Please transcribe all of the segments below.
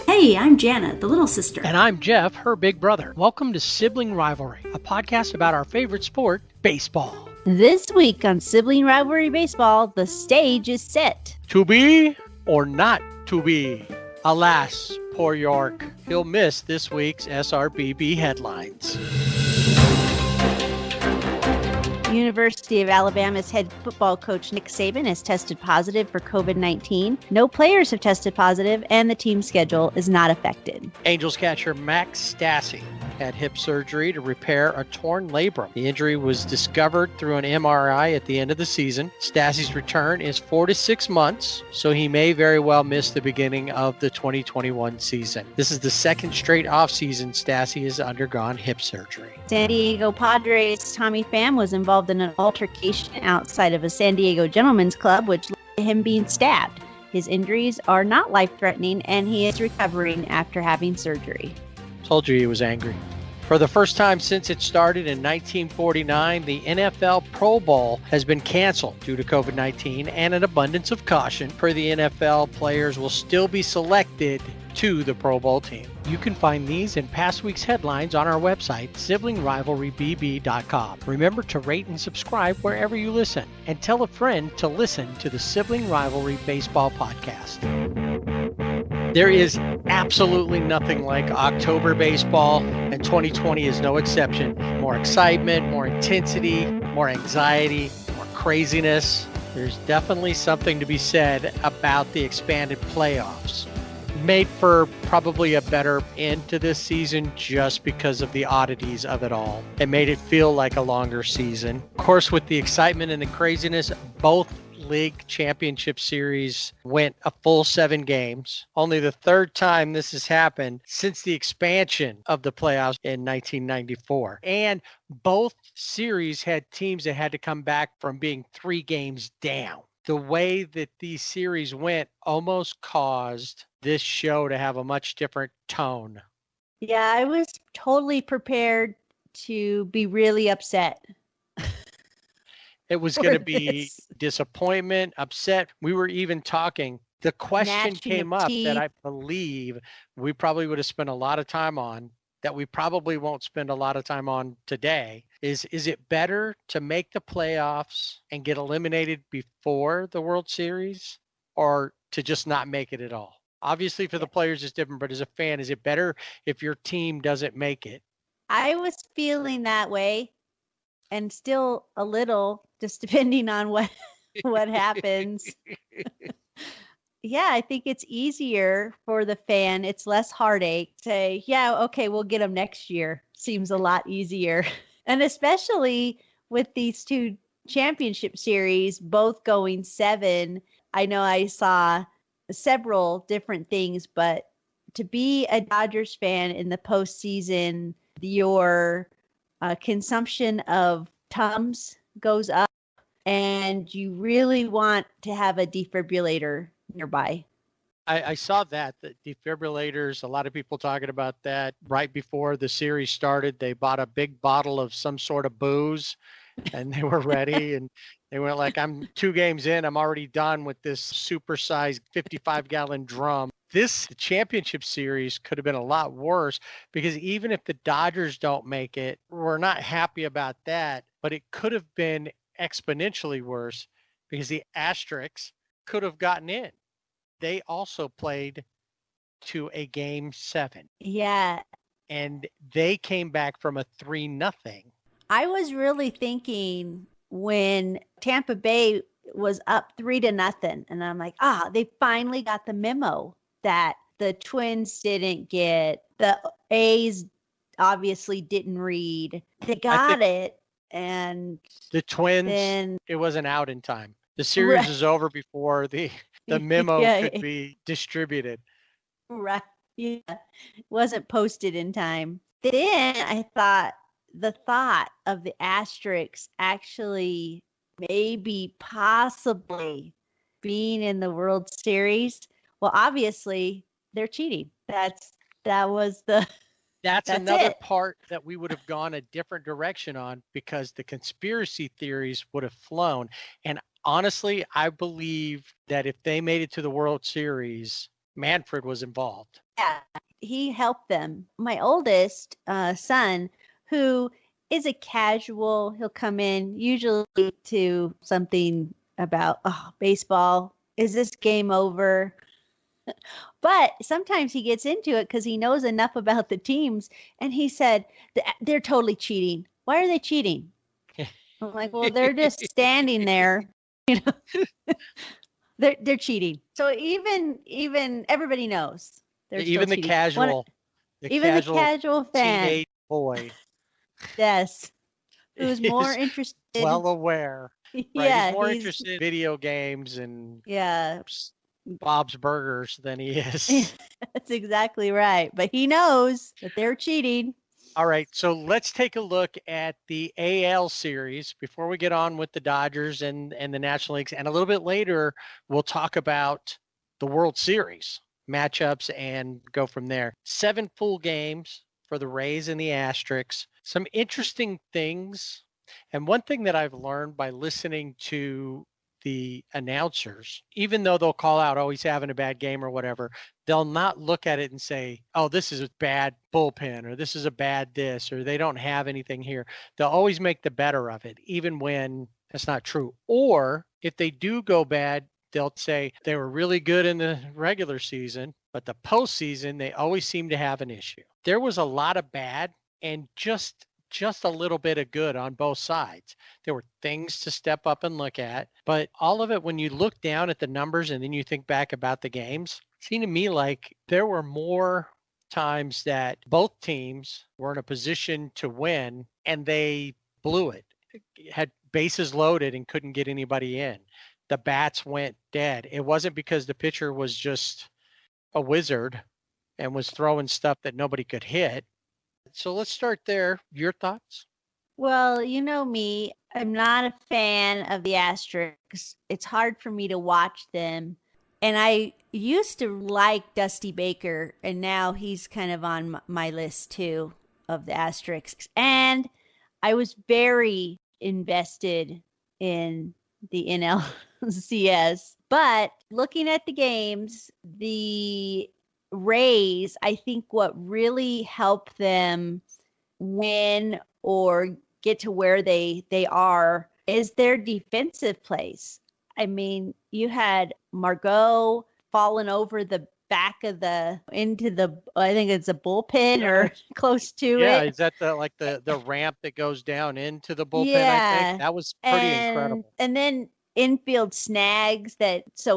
Hey, I'm Jana, the little sister. And I'm Jeff, her big brother. Welcome to Sibling Rivalry, a podcast about our favorite sport, baseball. This week on Sibling Rivalry Baseball, the stage is set. To be or not to be? Alas, poor York. He'll miss this week's SRBB headlines. University of Alabama's head football coach Nick Saban has tested positive for COVID-19. No players have tested positive, and the team schedule is not affected. Angels catcher Max Stassi had hip surgery to repair a torn labrum. The injury was discovered through an MRI at the end of the season. Stassi's return is 4 to 6 months, so he may very well miss the beginning of the 2021 season. This is the second straight offseason Stassi has undergone hip surgery. San Diego Padres' Tommy Pham was involved in an altercation outside of a San Diego gentleman's club, which led to him being stabbed. His injuries are not life-threatening, and he is recovering after having surgery. Told you he was angry. For the first time since it started in 1949, the NFL Pro Bowl has been canceled due to COVID-19 and an abundance of caution. Per the NFL, players will still be selected to the Pro Bowl team. You can find these and past week's headlines on our website, siblingrivalrybb.com. Remember to rate and subscribe wherever you listen, and tell a friend to listen to the Sibling Rivalry Baseball Podcast. There is absolutely nothing like October baseball, and 2020 is no exception. More excitement, more intensity, more anxiety, more craziness. There's definitely something to be said about the expanded playoffs. Made for probably a better end to this season just because of the oddities of it all. It made it feel like a longer season. Of course, with the excitement and the craziness, both league championship series went a full 7 games. Only the third time this has happened since the expansion of the playoffs in 1994. And both series had teams that had to come back from being 3 games down. The way that these series went almost caused this show to have a much different tone. Yeah, I was totally prepared to be really upset. It was going to be disappointment, upset. We were even talking. The question came up that I believe we probably would have spent a lot of time on, that we probably won't spend a lot of time on today, is it better to make the playoffs and get eliminated before the World Series, or to just not make it at all? Obviously, for the players, it's different, but as a fan, is it better if your team doesn't make it? I was feeling that way, and still a little, just depending on what happens. Yeah, I think it's easier for the fan. It's less heartache. Say, yeah, okay, we'll get them next year. Seems a lot easier. And especially with these 2 championship series, both going 7. I know I saw several different things, but to be a Dodgers fan in the postseason, your consumption of Tums goes up, and you really want to have a defibrillator nearby. I saw that, the defibrillators, a lot of people talking about that. Right before the series started, they bought a big bottle of some sort of booze, and they were ready. And they went like, I'm 2 games in, I'm already done with this supersized 55-gallon drum. This championship series could have been a lot worse, because even if the Dodgers don't make it, we're not happy about that. But it could have been exponentially worse, because the Asterix could have gotten in. They also played to a game 7. Yeah. And they came back from a 3-0. I was really thinking when Tampa Bay was up 3-0, and I'm like, they finally got the memo that the Twins didn't get. The A's obviously didn't read. They got it. And the Twins, it wasn't out in time. The series is over before the memo could be distributed. Right. Yeah. Wasn't posted in time. Then I thought the thought of the Asterix actually maybe possibly being in the World Series. Well, obviously they're cheating. That's another part that we would have gone a different direction on, because the conspiracy theories would have flown. And honestly, I believe that if they made it to the World Series, Manfred was involved. Yeah, he helped them. My oldest son, who is a casual, he'll come in usually to something about baseball. Is this game over? But sometimes he gets into it because he knows enough about the teams. And he said, they're totally cheating. Why are they cheating? I'm like, well, they're just standing there. You know, they're cheating. So even everybody knows they're Even still the cheating. casual, The casual fan, teenage boy, yes, who's more is interested. well aware. Right, Yeah, he's more interested in video games and yeah, Bob's Burgers than he is. that's exactly right. But he knows that they're cheating. All right, so let's take a look at the AL series before we get on with the Dodgers and the National Leagues. And a little bit later, we'll talk about the World Series matchups and go from there. 7 full games for the Rays and the Asterix. Some interesting things. And one thing that I've learned by listening to the announcers, even though they'll call out, oh, he's having a bad game or whatever, they'll not look at it and say, oh, this is a bad bullpen or this is a bad this or they don't have anything here. They'll always make the better of it, even when that's not true. Or if they do go bad, they'll say they were really good in the regular season, but the postseason, they always seem to have an issue. There was a lot of bad and just a little bit of good on both sides. There were things to step up and look at, but all of it, when you look down at the numbers and then you think back about the games, it seemed to me like there were more times that both teams were in a position to win and they blew it, had bases loaded and couldn't get anybody in. The bats went dead. It wasn't because the pitcher was just a wizard and was throwing stuff that nobody could hit. So let's start there. Your thoughts? Well, you know me, I'm not a fan of the Asterix. It's hard for me to watch them. And I used to like Dusty Baker, and now he's kind of on my list too of the Asterix. And I was very invested in the NLCS. But looking at the games, the Rays, I think what really helped them win or get to where they are is their defensive plays. I mean, you had Margot falling over the back of into the, I think it's a bullpen or close to it. Yeah, is that the ramp that goes down into the bullpen? Yeah. I think that was pretty incredible. And then infield snags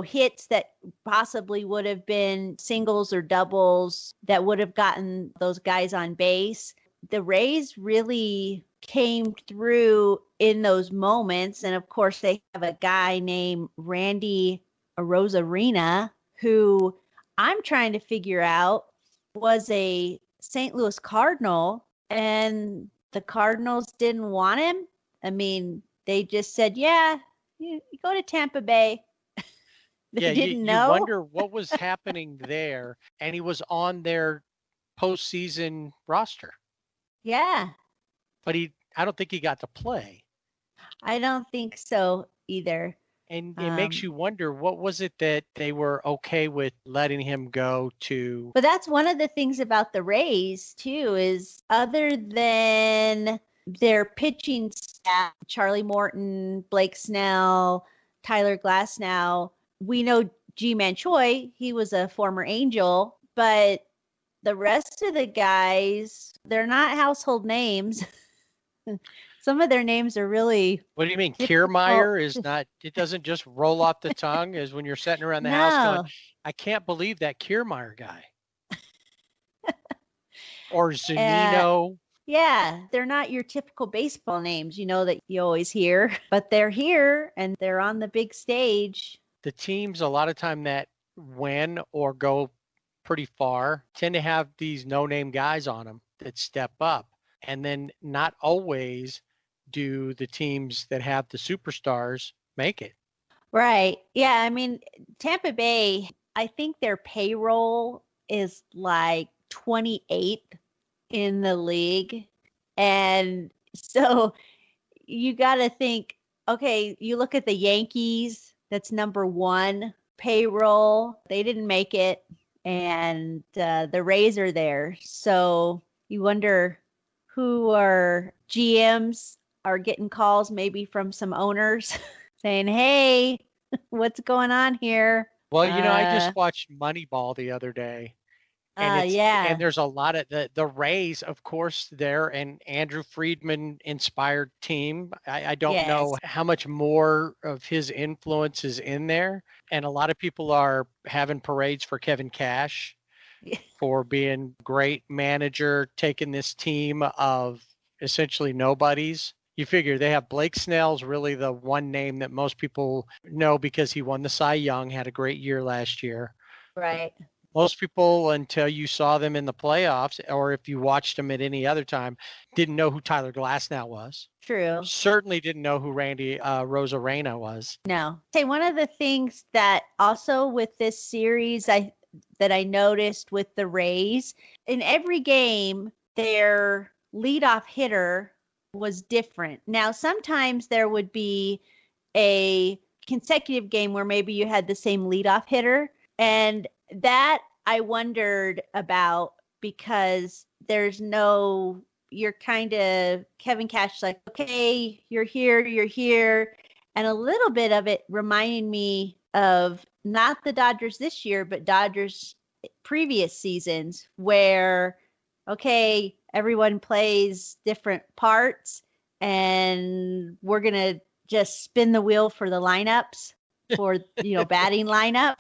hits that possibly would have been singles or doubles that would have gotten those guys on base. The Rays really came through in those moments. And of course, they have a guy named Randy Rosarina, who I'm trying to figure out was a St. Louis Cardinal, and the Cardinals didn't want him. I mean, they just said, yeah, you go to Tampa Bay. They didn't know. You wonder what was happening there. And he was on their postseason roster. Yeah. But I don't think he got to play. I don't think so either. And it makes you wonder, what was it that they were okay with letting him go to? But that's one of the things about the Rays, too, is other than their pitching staff, Charlie Morton, Blake Snell, Tyler Glasnow, we know G-Man Choi, he was a former Angel, but the rest of the guys, they're not household names. Some of their names are really. What do you mean? Kiermaier is not, it doesn't just roll off the tongue as when you're sitting around the house going, I can't believe that Kiermaier guy. Or Zunino. Yeah, they're not your typical baseball names, that you always hear, but they're here and they're on the big stage. The teams, a lot of time that win or go pretty far, tend to have these no-name guys on them that step up. And then not always do the teams that have the superstars make it. Right. Yeah. I mean, Tampa Bay, I think their payroll is like 28th in the league. And so you got to think, okay, you look at the Yankees, that's number 1 payroll. They didn't make it. and the Rays are there. So you wonder who are GMs are getting calls maybe from some owners saying, hey, what's going on here? Well, I just watched Moneyball the other day, and Yeah. there's a lot of the Rays, of course, they're an Andrew Friedman inspired team. I don't Yes. know how much more of his influence is in there, and a lot of people are having parades for Kevin Cash for being great manager, taking this team of essentially nobodies. You figure they have Blake Snell's really the one name that most people know because he won the Cy Young, had a great year last year. Right. Most people, until you saw them in the playoffs, or if you watched them at any other time, didn't know who Tyler Glasnow was. True. Certainly didn't know who Randy Rosarena was. No. Hey, one of the things that also with this series that I noticed with the Rays, in every game, their leadoff hitter was different. Now, sometimes there would be a consecutive game where maybe you had the same leadoff hitter, and that I wondered about because you're kind of Kevin Cash like, okay, you're here. And a little bit of it reminded me of not the Dodgers this year, but Dodgers previous seasons where, okay, everyone plays different parts and we're going to just spin the wheel for the lineups for, batting lineup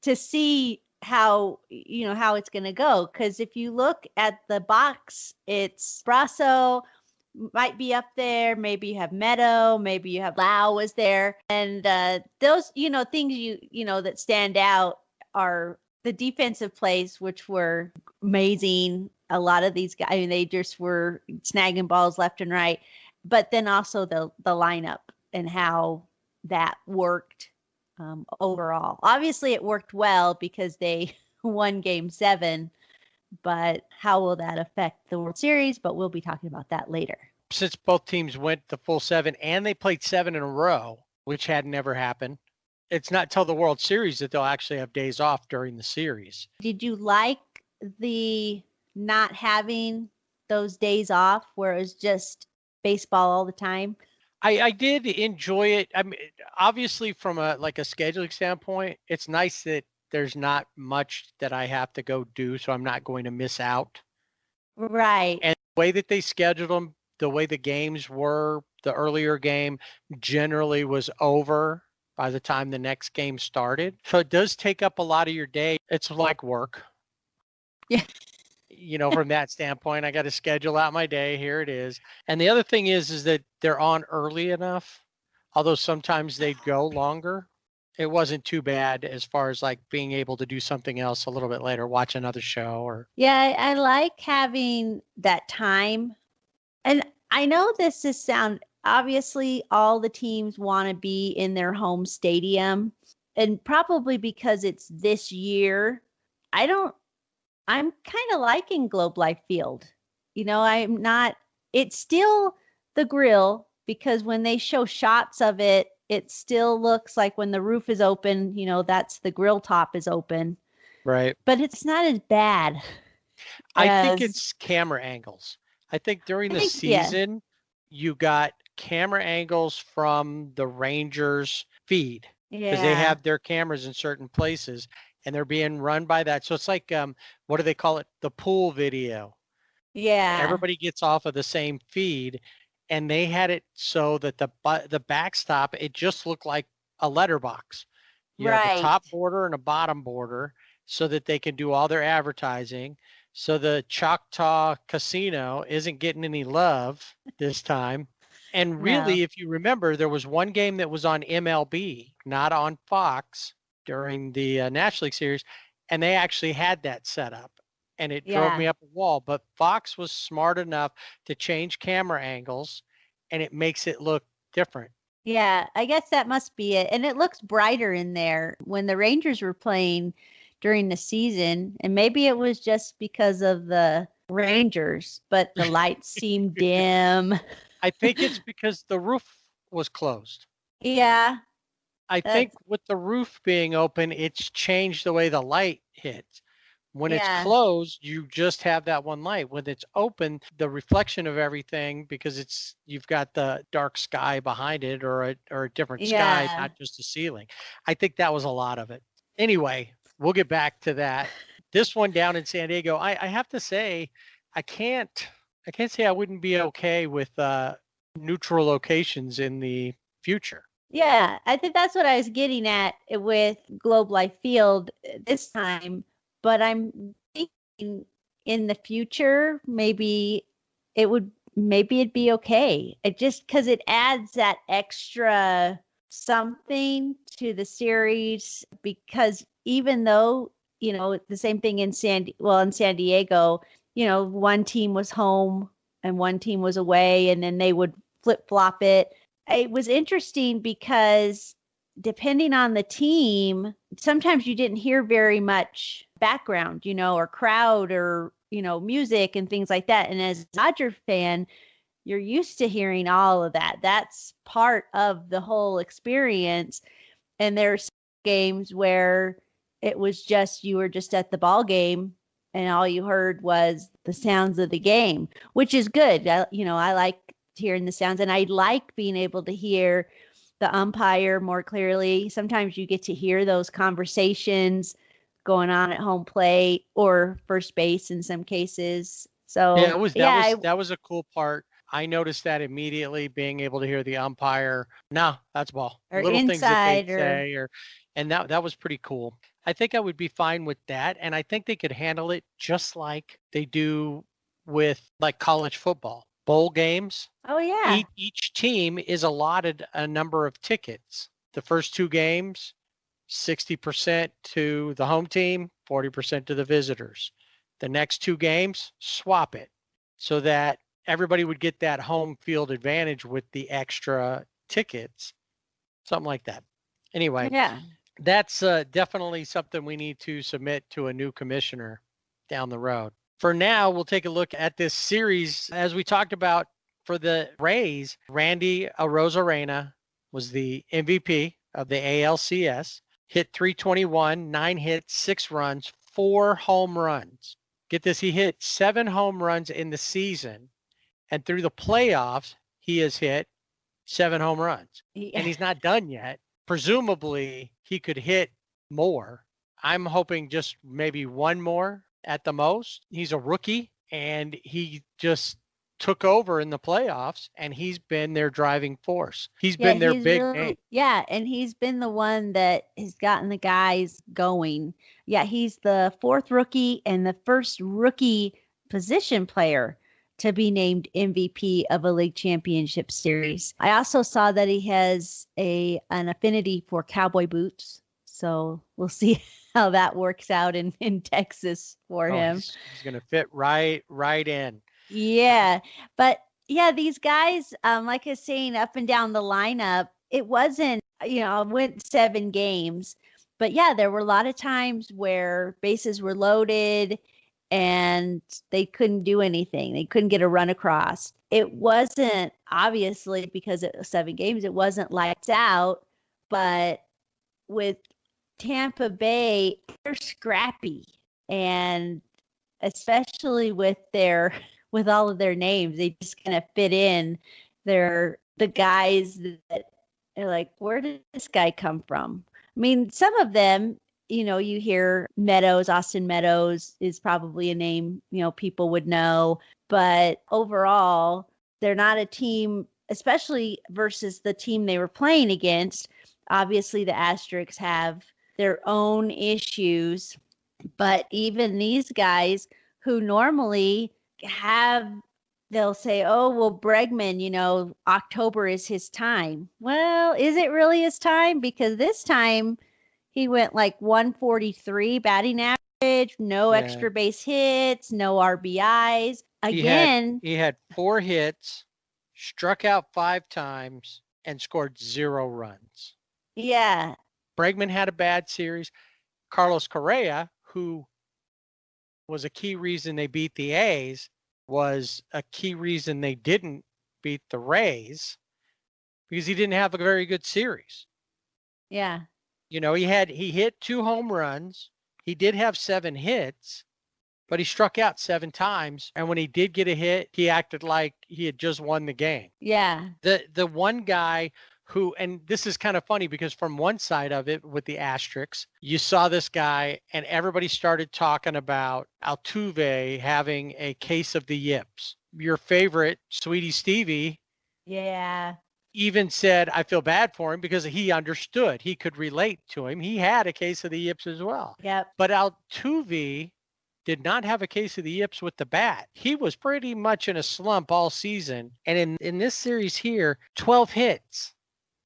to see how it's going to go. Because if you look at the box, it's Brasso might be up there. Maybe you have Meadow, maybe you have Lau was there. And those, things that stand out are the defensive plays, which were amazing. A lot of these guys, they just were snagging balls left and right. But then also the lineup and how that worked overall. Obviously, it worked well because they won Game 7. But how will that affect the World Series? But we'll be talking about that later. Since both teams went the full 7 and they played 7 in a row, which had never happened, it's not till the World Series that they'll actually have days off during the series. Did you like the not having those days off where it was just baseball all the time? I did enjoy it. I mean, obviously from a scheduling standpoint, it's nice that there's not much that I have to go do, so I'm not going to miss out. Right. And the way that they scheduled them, the way the games were, the earlier game generally was over by the time the next game started. So it does take up a lot of your day. It's like work. Yeah. From that standpoint, I got to schedule out my day. Here it is. And the other thing is that they're on early enough, although sometimes they'd go longer. It wasn't too bad as far as being able to do something else a little bit later, watch another show or. Yeah, I like having that time. And I know obviously all the teams want to be in their home stadium, and probably because it's this year, I'm kind of liking Globe Life Field. It's still the grill because when they show shots of it, it still looks like when the roof is open, that's the grill top is open. Right. But it's not as bad. I think it's camera angles. I think during the season, you got camera angles from the Rangers feed because they have their cameras in certain places and they're being run by that. So it's like, what do they call it? The pool video. Yeah. Everybody gets off of the same feed, and they had it so that the backstop, it just looked like a letterbox. You have a top border and a bottom border so that they can do all their advertising. So the Choctaw Casino isn't getting any love this time. And really, if you remember, there was one game that was on MLB, not on Fox during the National League Series, and they actually had that set up. And it drove me up a wall. But Fox was smart enough to change camera angles, and it makes it look different. Yeah, I guess that must be it. And it looks brighter in there when the Rangers were playing during the season. And maybe it was just because of the Rangers, but the lights seemed dim. I think it's because the roof was closed. Yeah. I think That's with the roof being open, it's changed the way the light hits. When it's yeah. closed, you just have that one light. When it's open, the reflection of everything, because you've got the dark sky behind it, or a different sky, Yeah. not just the ceiling. I think that was a lot of it. Anyway, we'll get back to that. This one down in San Diego, I have to say, I can't I can't say I wouldn't be okay with neutral locations in the future. Yeah, I think that's what I was getting at with Globe Life Field this time. But I'm thinking in the future, maybe it'd be okay. It just because it adds that extra something to the series. Because even though, the same thing in in San Diego, one team was home and one team was away, and then they would flip flop it. It was interesting because depending on the team, sometimes you didn't hear very much background, or crowd or, music and things like that. And as a Dodger fan, you're used to hearing all of that. That's part of the whole experience. And there's games where it was just, you were just at the ball game and all you heard was the sounds of the game, which is good. I like hearing the sounds, and I like being able to hear the umpire more clearly. Sometimes you get to hear those conversations going on at home plate or first base in some cases. Yeah, So it was that yeah, was that was a cool part. I noticed that immediately, being able to hear the umpire. No, that's ball. or Little things that they'd inside or say, and that was pretty cool. I think I would be fine with that, and I think they could handle it just like they do with like college football bowl games. oh yeah. Each team is allotted a number of tickets. The first two games, 60% to the home team, 40% to the visitors. The next two games, swap it so that everybody would get that home field advantage with the extra tickets, something like that. Anyway, Yeah. that's definitely something we need to submit to a new commissioner down the road. For now, we'll take a look at this series. As we talked about for the Rays, Randy Arozarena was the MVP of the ALCS, hit 321, 9 hits, 6 runs, 4 home runs. Get this, he hit 7 home runs in the season, and through the playoffs, he has hit 7 home runs. And he's not done yet. Presumably, he could hit more. I'm hoping just maybe one more at the most. He's a rookie, and he just took over in the playoffs, and he's been their driving force. He's Yeah, been their he's big name. really, yeah, and he's been the one that has gotten the guys going. Yeah, he's the fourth rookie and the first rookie position player to be named MVP of a league championship series. I also saw that he has an affinity for cowboy boots, so we'll see how that works out in Texas for Oh, him. he's going to fit right in. Yeah, but yeah, these guys, like I was saying, up and down the lineup, it wasn't, went 7 games, but yeah, there were a lot of times where bases were loaded and they couldn't do anything. They couldn't get a run across. It wasn't, obviously, because it was 7 games, it wasn't lights out, but with Tampa Bay, they're scrappy, and especially with all of their names, they just kind of fit in. They're the guys that are like, where did this guy come from? I mean, some of them, you hear Meadows, Austin Meadows is probably a name, people would know. But overall, they're not a team, especially versus the team they were playing against. Obviously, the Asterix have their own issues, but even these guys who normally they'll say, oh, well, Bregman, October is his time. Well, is it really his time? Because this time he went like 143 batting average, no Yeah. extra base hits, no RBIs. Again, He had 4 hits, struck out 5 times, and scored 0 runs. yeah. Bregman had a bad series. Carlos Correa, who was a key reason they beat the A's, was a key reason they didn't beat the Rays, because he didn't have a very good series. Yeah. You know, he hit 2 home runs. He did have 7 hits, but he struck out 7 times. And when he did get a hit, he acted like he had just won the game. Yeah. The one guy who, and this is kind of funny because from one side of it with the asterisks, you saw this guy and everybody started talking about Altuve having a case of the yips. Your favorite, Sweetie Stevie, Yeah. even said, I feel bad for him because he understood. He could relate to him. He had a case of the yips as well. Yep. But Altuve did not have a case of the yips with the bat. He was pretty much in a slump all season. And in this series here, 12 hits,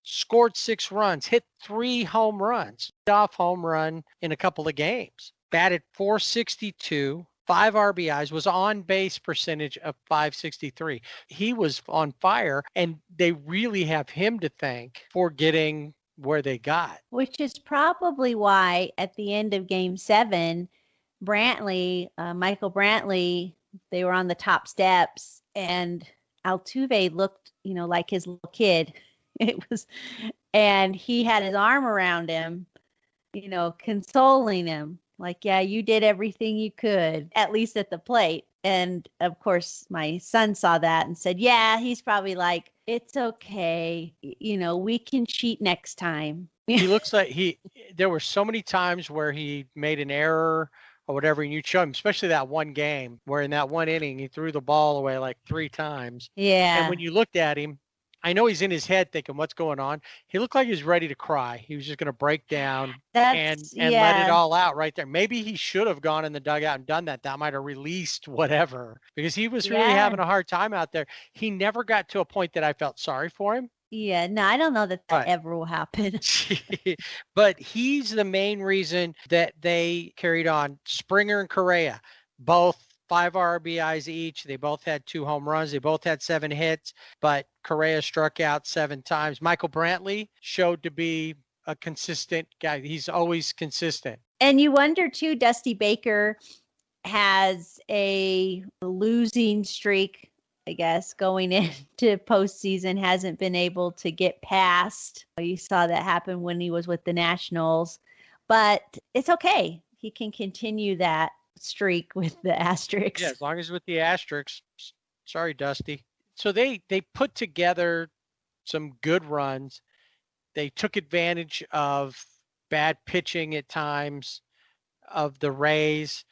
scored 6 runs, hit 3 home runs, off home run in a couple of games, batted .462, 5 RBIs, was on base percentage of .563. He was on fire, and they really have him to thank for getting where they got. Which is probably why at the end of Game 7, Michael Brantley, they were on the top steps, and Altuve looked, like his little kid. And he had his arm around him, consoling him. Like, yeah, you did everything you could, at least at the plate. And of course, my son saw that and said, yeah, he's probably like, it's okay. We can cheat next time. He looks like there were so many times where he made an error or whatever, and you'd show him, especially that one game where in that one inning, he threw the ball away like 3 times. Yeah. And when you looked at him, I know he's in his head thinking, what's going on? He looked like he was ready to cry. He was just going to break down and let it all out right there. Maybe he should have gone in the dugout and done that. That might have released whatever, because he was really having a hard time out there. He never got to a point that I felt sorry for him. Yeah, no, I don't know that ever will happen. But he's the main reason that they carried on. Springer and Correa, both 5 RBIs each. They both had 2 home runs. They both had 7 hits, but Correa struck out 7 times. Michael Brantley showed to be a consistent guy. He's always consistent. And you wonder too, Dusty Baker has a losing streak, I guess, going into postseason, hasn't been able to get past. You saw that happen when he was with the Nationals, but it's okay. He can continue that streak with the asterisks. Yeah, as long as with the asterisks. Sorry, Dusty. So they put together some good runs. They took advantage of bad pitching at times of the Rays.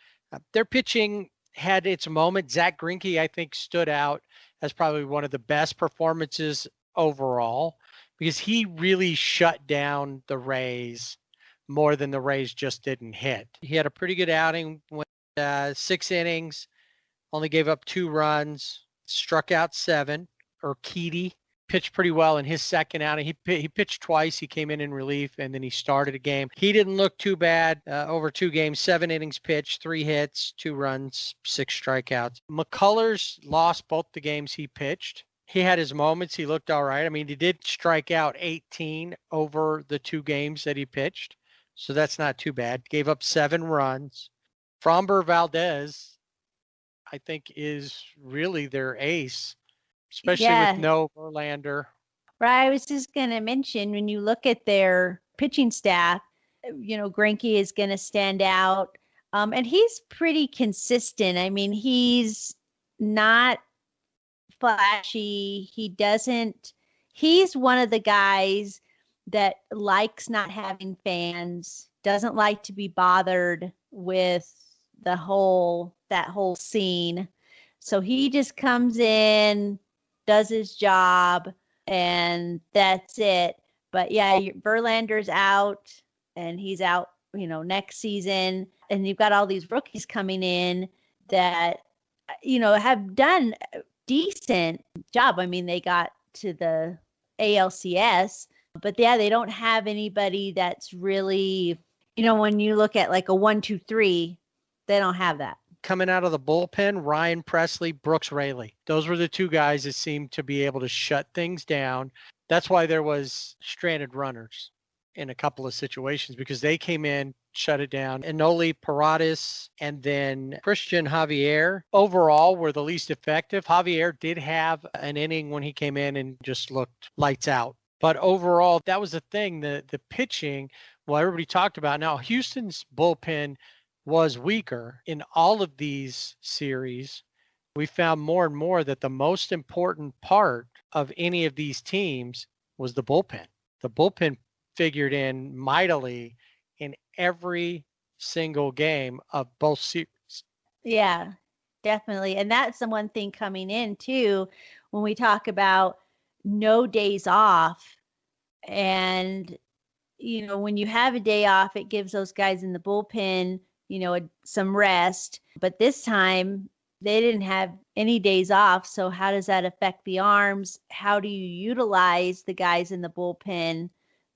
Their pitching had its moment. Zach Greinke, I think, stood out as probably one of the best performances overall because he really shut down the Rays more than the Rays just didn't hit. He had a pretty good outing when 6 innings, only gave up 2 runs, struck out 7. Urquidy pitched pretty well in his second outing. He pitched twice. He came in relief, and then he started a game. He didn't look too bad over 2 games, 7 innings pitched, 3 hits, 2 runs, 6 strikeouts. McCullers lost both the games he pitched. He had his moments. He looked all right. I mean, he did strike out 18 over the 2 games that he pitched, so that's not too bad. Gave up 7 runs. Framber Valdez, I think, is really their ace, especially with no Verlander. Right. I was just going to mention, when you look at their pitching staff, Greinke is going to stand out. And he's pretty consistent. I mean, he's not flashy. He's one of the guys that likes not having fans, doesn't like to be bothered with that whole scene. So he just comes in, does his job, and that's it. But yeah, Verlander's out, and he's out, next season. And you've got all these rookies coming in that, have done a decent job. I mean, they got to the ALCS, but yeah, they don't have anybody that's really, when you look at like a 1, 2, 3, they don't have that. Coming out of the bullpen, Ryan Presley, Brooks Raley. Those were the 2 guys that seemed to be able to shut things down. That's why there was stranded runners in a couple of situations, because they came in, shut it down. Enoli Paradas and then Christian Javier overall were the least effective. Javier did have an inning when he came in and just looked lights out. But overall, that was the thing, the pitching, well, everybody talked about. Now, Houston's bullpen was weaker in all of these series. We found more and more that the most important part of any of these teams was the bullpen. The bullpen figured in mightily in every single game of both series. Yeah, definitely. And that's the one thing coming in too, when we talk about no days off. And, when you have a day off, it gives those guys in the bullpen, some rest. But this time they didn't have any days off. So how does that affect the arms? How do you utilize the guys in the bullpen?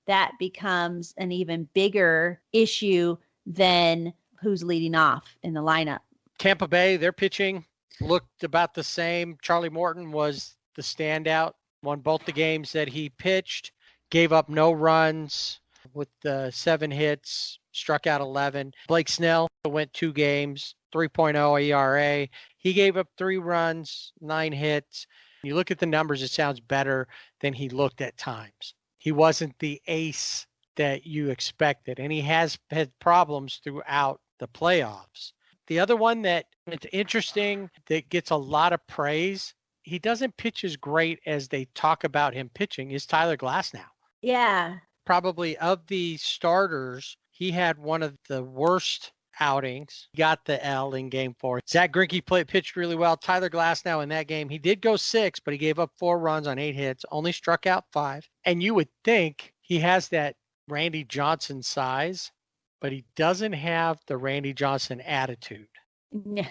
That becomes an even bigger issue than who's leading off in the lineup. Tampa Bay, their pitching looked about the same. Charlie Morton was the standout, won both the games that he pitched, gave up no runs with 7 hits, struck out 11. Blake Snell went 2 games, 3.0 ERA. He gave up 3 runs, 9 hits. You look at the numbers, it sounds better than he looked at times. He wasn't the ace that you expected, and he has had problems throughout the playoffs. The other one that it's interesting that gets a lot of praise, he doesn't pitch as great as they talk about him pitching, is Tyler Glasnow. Yeah. Probably of the starters, he had one of the worst outings. He got the L in game 4. Zach Greinke pitched really well. Tyler Glasnow in that game, he did go 6, but he gave up 4 runs on 8 hits, only struck out 5. And you would think he has that Randy Johnson size, but he doesn't have the Randy Johnson attitude. No,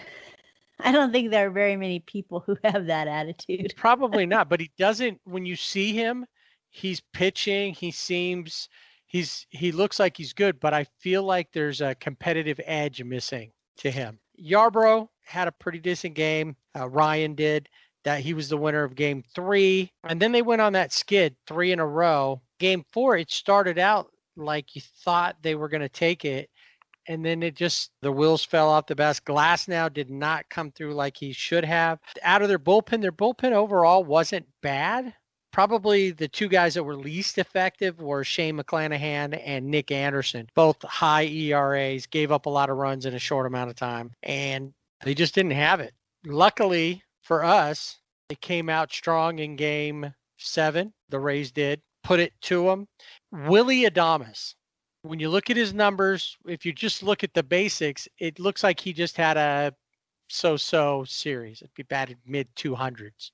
I don't think there are very many people who have that attitude. Probably not, but he doesn't. When you see him, he's pitching. He looks like he's good, but I feel like there's a competitive edge missing to him. Yarbrough had a pretty decent game. Ryan did. That he was the winner of game 3. And then they went on that skid 3 in a row. Game 4, it started out like you thought they were going to take it. And then the wheels fell off the bus. Glasnow did not come through like he should have. Out of their bullpen overall wasn't bad. Probably the 2 guys that were least effective were Shane McClanahan and Nick Anderson. Both high ERAs, gave up a lot of runs in a short amount of time, and they just didn't have it. Luckily for us, they came out strong in game 7. The Rays did. Put it to them. Willy Adames, when you look at his numbers, if you just look at the basics, it looks like he just had a so-so series. He batted mid-200s.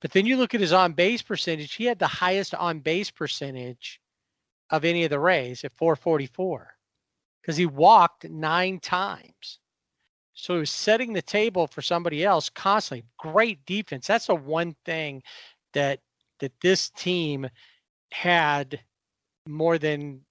But then you look at his on-base percentage, he had the highest on-base percentage of any of the Rays at 444 because he walked 9 times. So he was setting the table for somebody else constantly. Great defense. That's the one thing that this team had more than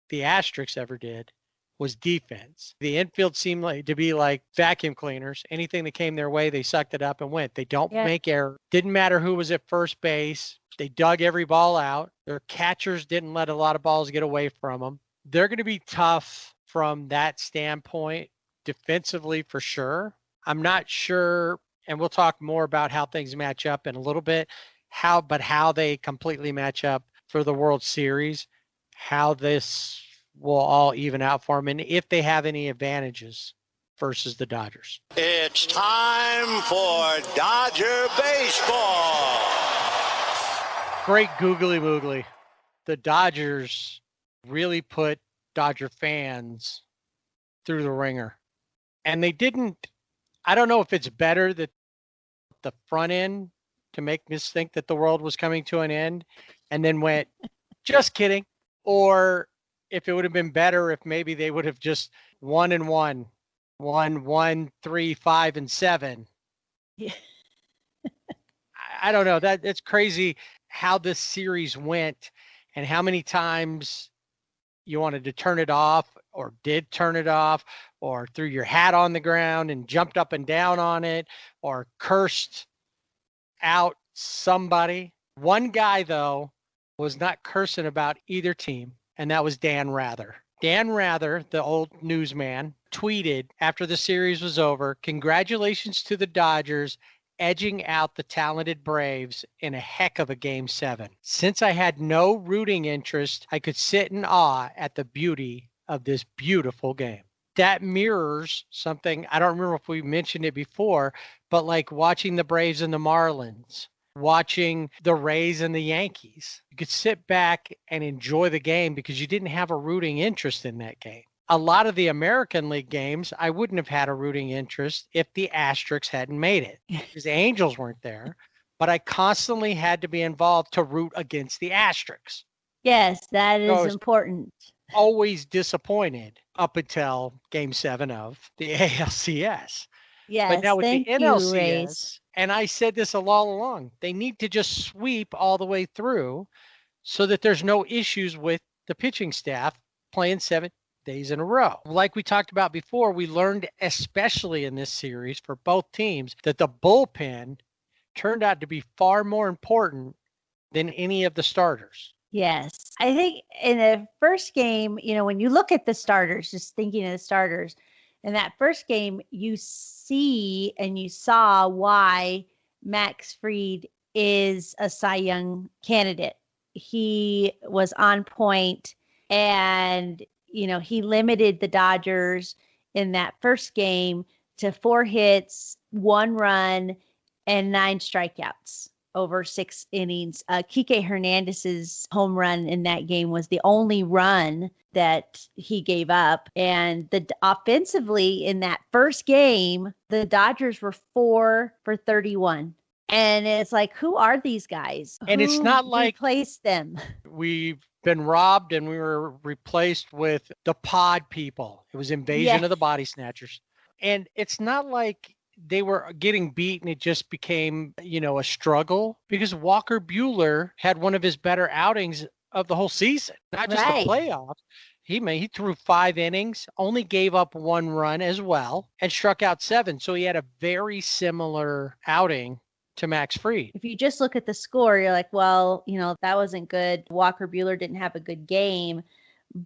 the Asterix ever did was defense. The infield seemed like to be like vacuum cleaners. Anything that came their way, they sucked it up and went. They don't make errors. Didn't matter who was at first base. They dug every ball out. Their catchers didn't let a lot of balls get away from them. They're going to be tough from that standpoint defensively for sure. I'm not sure, and we'll talk more about how things match up in a little bit, how they completely match up for the World Series, how this will all even out for them, and if they have any advantages versus the Dodgers. It's time for Dodger baseball. Great googly moogly. The Dodgers really put Dodger fans through the ringer. And they didn't, I don't know if it's better that the front end to make us think that the world was coming to an end and then went, just kidding. Or if it would have been better if maybe they would have just 1-1, 1, 3, 5, and 7. Yeah. I don't know. It's crazy how this series went and how many times you wanted to turn it off or did turn it off or threw your hat on the ground and jumped up and down on it or cursed out somebody. One guy, though, was not cursing about either team, and that was Dan Rather. Dan Rather, the old newsman, tweeted after the series was over, "Congratulations to the Dodgers. edging out the talented Braves in a heck of a Game 7. Since I had no rooting interest, I could sit in awe at the beauty of this beautiful game. That mirrors something, I don't remember if we mentioned it before, but like watching the Braves and the Marlins, watching the Rays and the Yankees. You could sit back and enjoy the game because you didn't have a rooting interest in that game. A lot of the American League games, I wouldn't have had a rooting interest if the Asterix hadn't made it because the Angels weren't there. But I constantly had to be involved to root against the Asterix. Yes, that is important. Always disappointed up until Game 7 of the ALCS. Yes, but now with the NLCS, Rays. and I said this all along, they need to just sweep all the way through so that there's no issues with the pitching staff playing 7 days in a row. Like we talked about before, we learned, especially in this series for both teams, that the bullpen turned out to be far more important than any of the starters. Yes. I think in the first game, when you look at the starters, just thinking of the starters, in that first game, you see and you saw why Max Fried is a Cy Young candidate. He was on point and he limited the Dodgers in that first game to 4 hits, 1 run, and 9 strikeouts over 6 innings. Kike Hernandez's home run in that game was the only run that he gave up. And offensively in that first game, the Dodgers were 4 for 31. And it's like, who are these guys? And who it's not like replaced them. We've been robbed and we were replaced with the pod people. It was Invasion of the Body Snatchers. And it's not like they were getting beat and it just became, a struggle, because Walker Buehler had one of his better outings of the whole season, not just the playoffs. He threw 5 innings, only gave up 1 run as well, and struck out 7. So he had a very similar outing to Max Fried. If you just look at the score, you're like, well, that wasn't good. Walker Buehler didn't have a good game.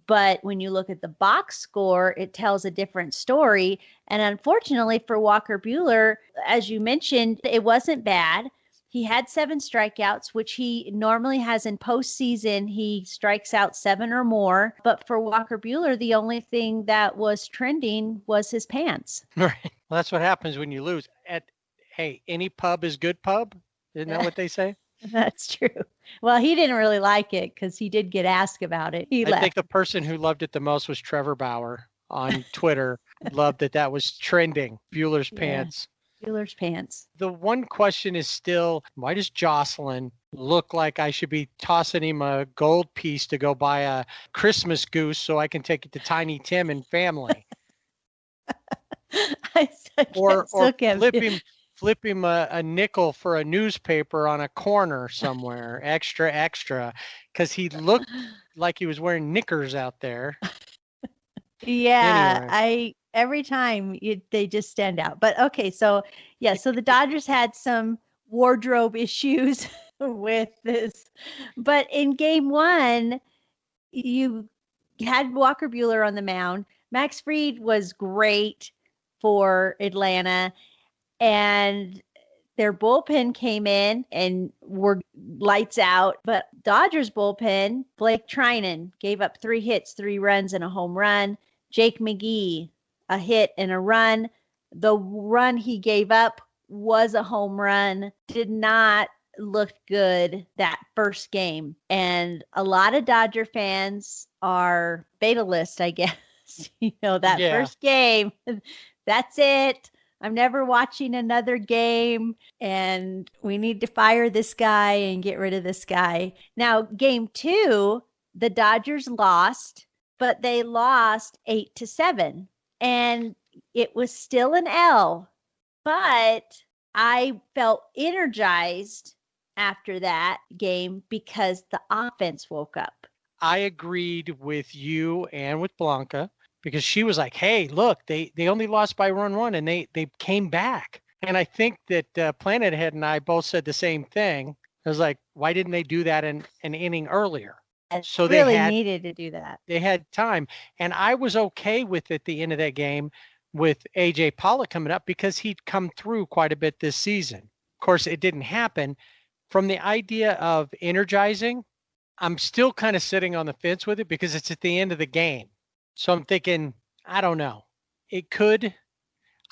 But when you look at the box score, it tells a different story. And unfortunately for Walker Buehler, as you mentioned, it wasn't bad. He had 7 strikeouts, which he normally has in postseason. He strikes out 7 or more. But for Walker Buehler, the only thing that was trending was his pants. Right. Well, that's what happens when you lose. Hey, any pub is good pub. Isn't that what they say? That's true. Well, he didn't really like it because he did get asked about it. I think the person who loved it the most was Trevor Bauer on Twitter. Loved that was trending. Bueller's pants. Bueller's pants. The one question is still, why does Jocelyn look like I should be tossing him a gold piece to go buy a Christmas goose so I can take it to Tiny Tim and family? Or flip him a nickel for a newspaper on a corner somewhere, extra, because he looked like he was wearing knickers out there. Yeah, anyway. Every time they just stand out. But okay, so the Dodgers had some wardrobe issues with this. But in game 1, you had Walker Buehler on the mound. Max Fried was great for Atlanta. And their bullpen came in and were lights out. But Dodgers bullpen, Blake Trinan gave up 3 hits, 3 runs, and a home run. Jake McGee, a hit and a run. The run he gave up was a home run. Did not look good that first game. And a lot of Dodger fans are fatalist, I guess. First game, that's it. I'm never watching another game, and we need to fire this guy and get rid of this guy. Now, game 2, the Dodgers lost, but they lost 8-7, and it was still an L. But I felt energized after that game because the offense woke up. I agreed with you and with Blanca, because she was like, hey, look, they only lost by 1 and they came back. And I think that Planet Head and I both said the same thing. I was like, why didn't they do that in an inning earlier? So they really needed to do that. They had time. And I was okay with at the end of that game with AJ Pollock coming up because he'd come through quite a bit this season. Of course, it didn't happen. From the idea of energizing, I'm still kind of sitting on the fence with it because it's at the end of the game. So I'm thinking, I don't know. It could.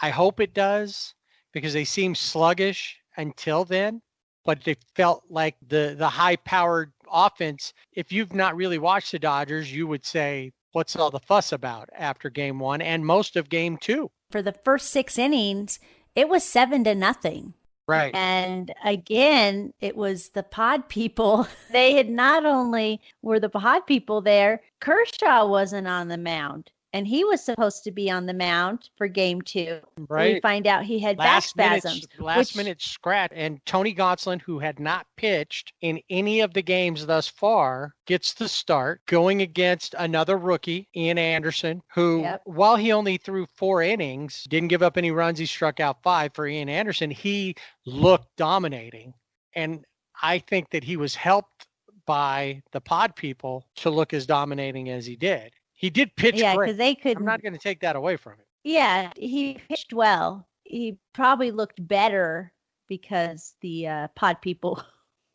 I hope it does because they seem sluggish until then, but they felt like the high-powered offense. If you've not really watched the Dodgers, you would say, what's all the fuss about after game 1 and most of game 2? For the first 6 innings, it was 7-0. Right. And again, It was the pod people. they had not only were the pod people there, Kershaw wasn't on the mound. And he was supposed to be on the mound for game 2. Right. We find out he had back spasms. Last minute scratch. And Tony Gonsolin, who had not pitched in any of the games thus far, gets the start going against another rookie, Ian Anderson, who, while he only threw 4 innings, didn't give up any runs. He struck out 5 for Ian Anderson. He looked dominating. And I think that he was helped by the pod people to look as dominating as he did. He did pitch great. Because they couldn't. I'm not going to take that away from him. Yeah, he pitched well. He probably looked better because the pod people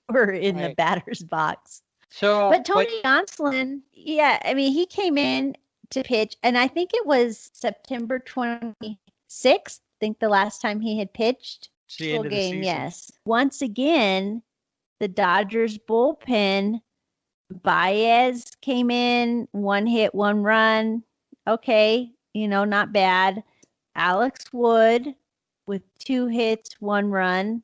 were in the batter's box. But Tony Gonsolin, he came in to pitch, and I think it was September 26th. I think the last time he had pitched. It's the end of the season. Yes. Once again, the Dodgers bullpen. Baez came in, 1 hit, 1 run. Okay, not bad. Alex Wood with 2 hits, 1 run.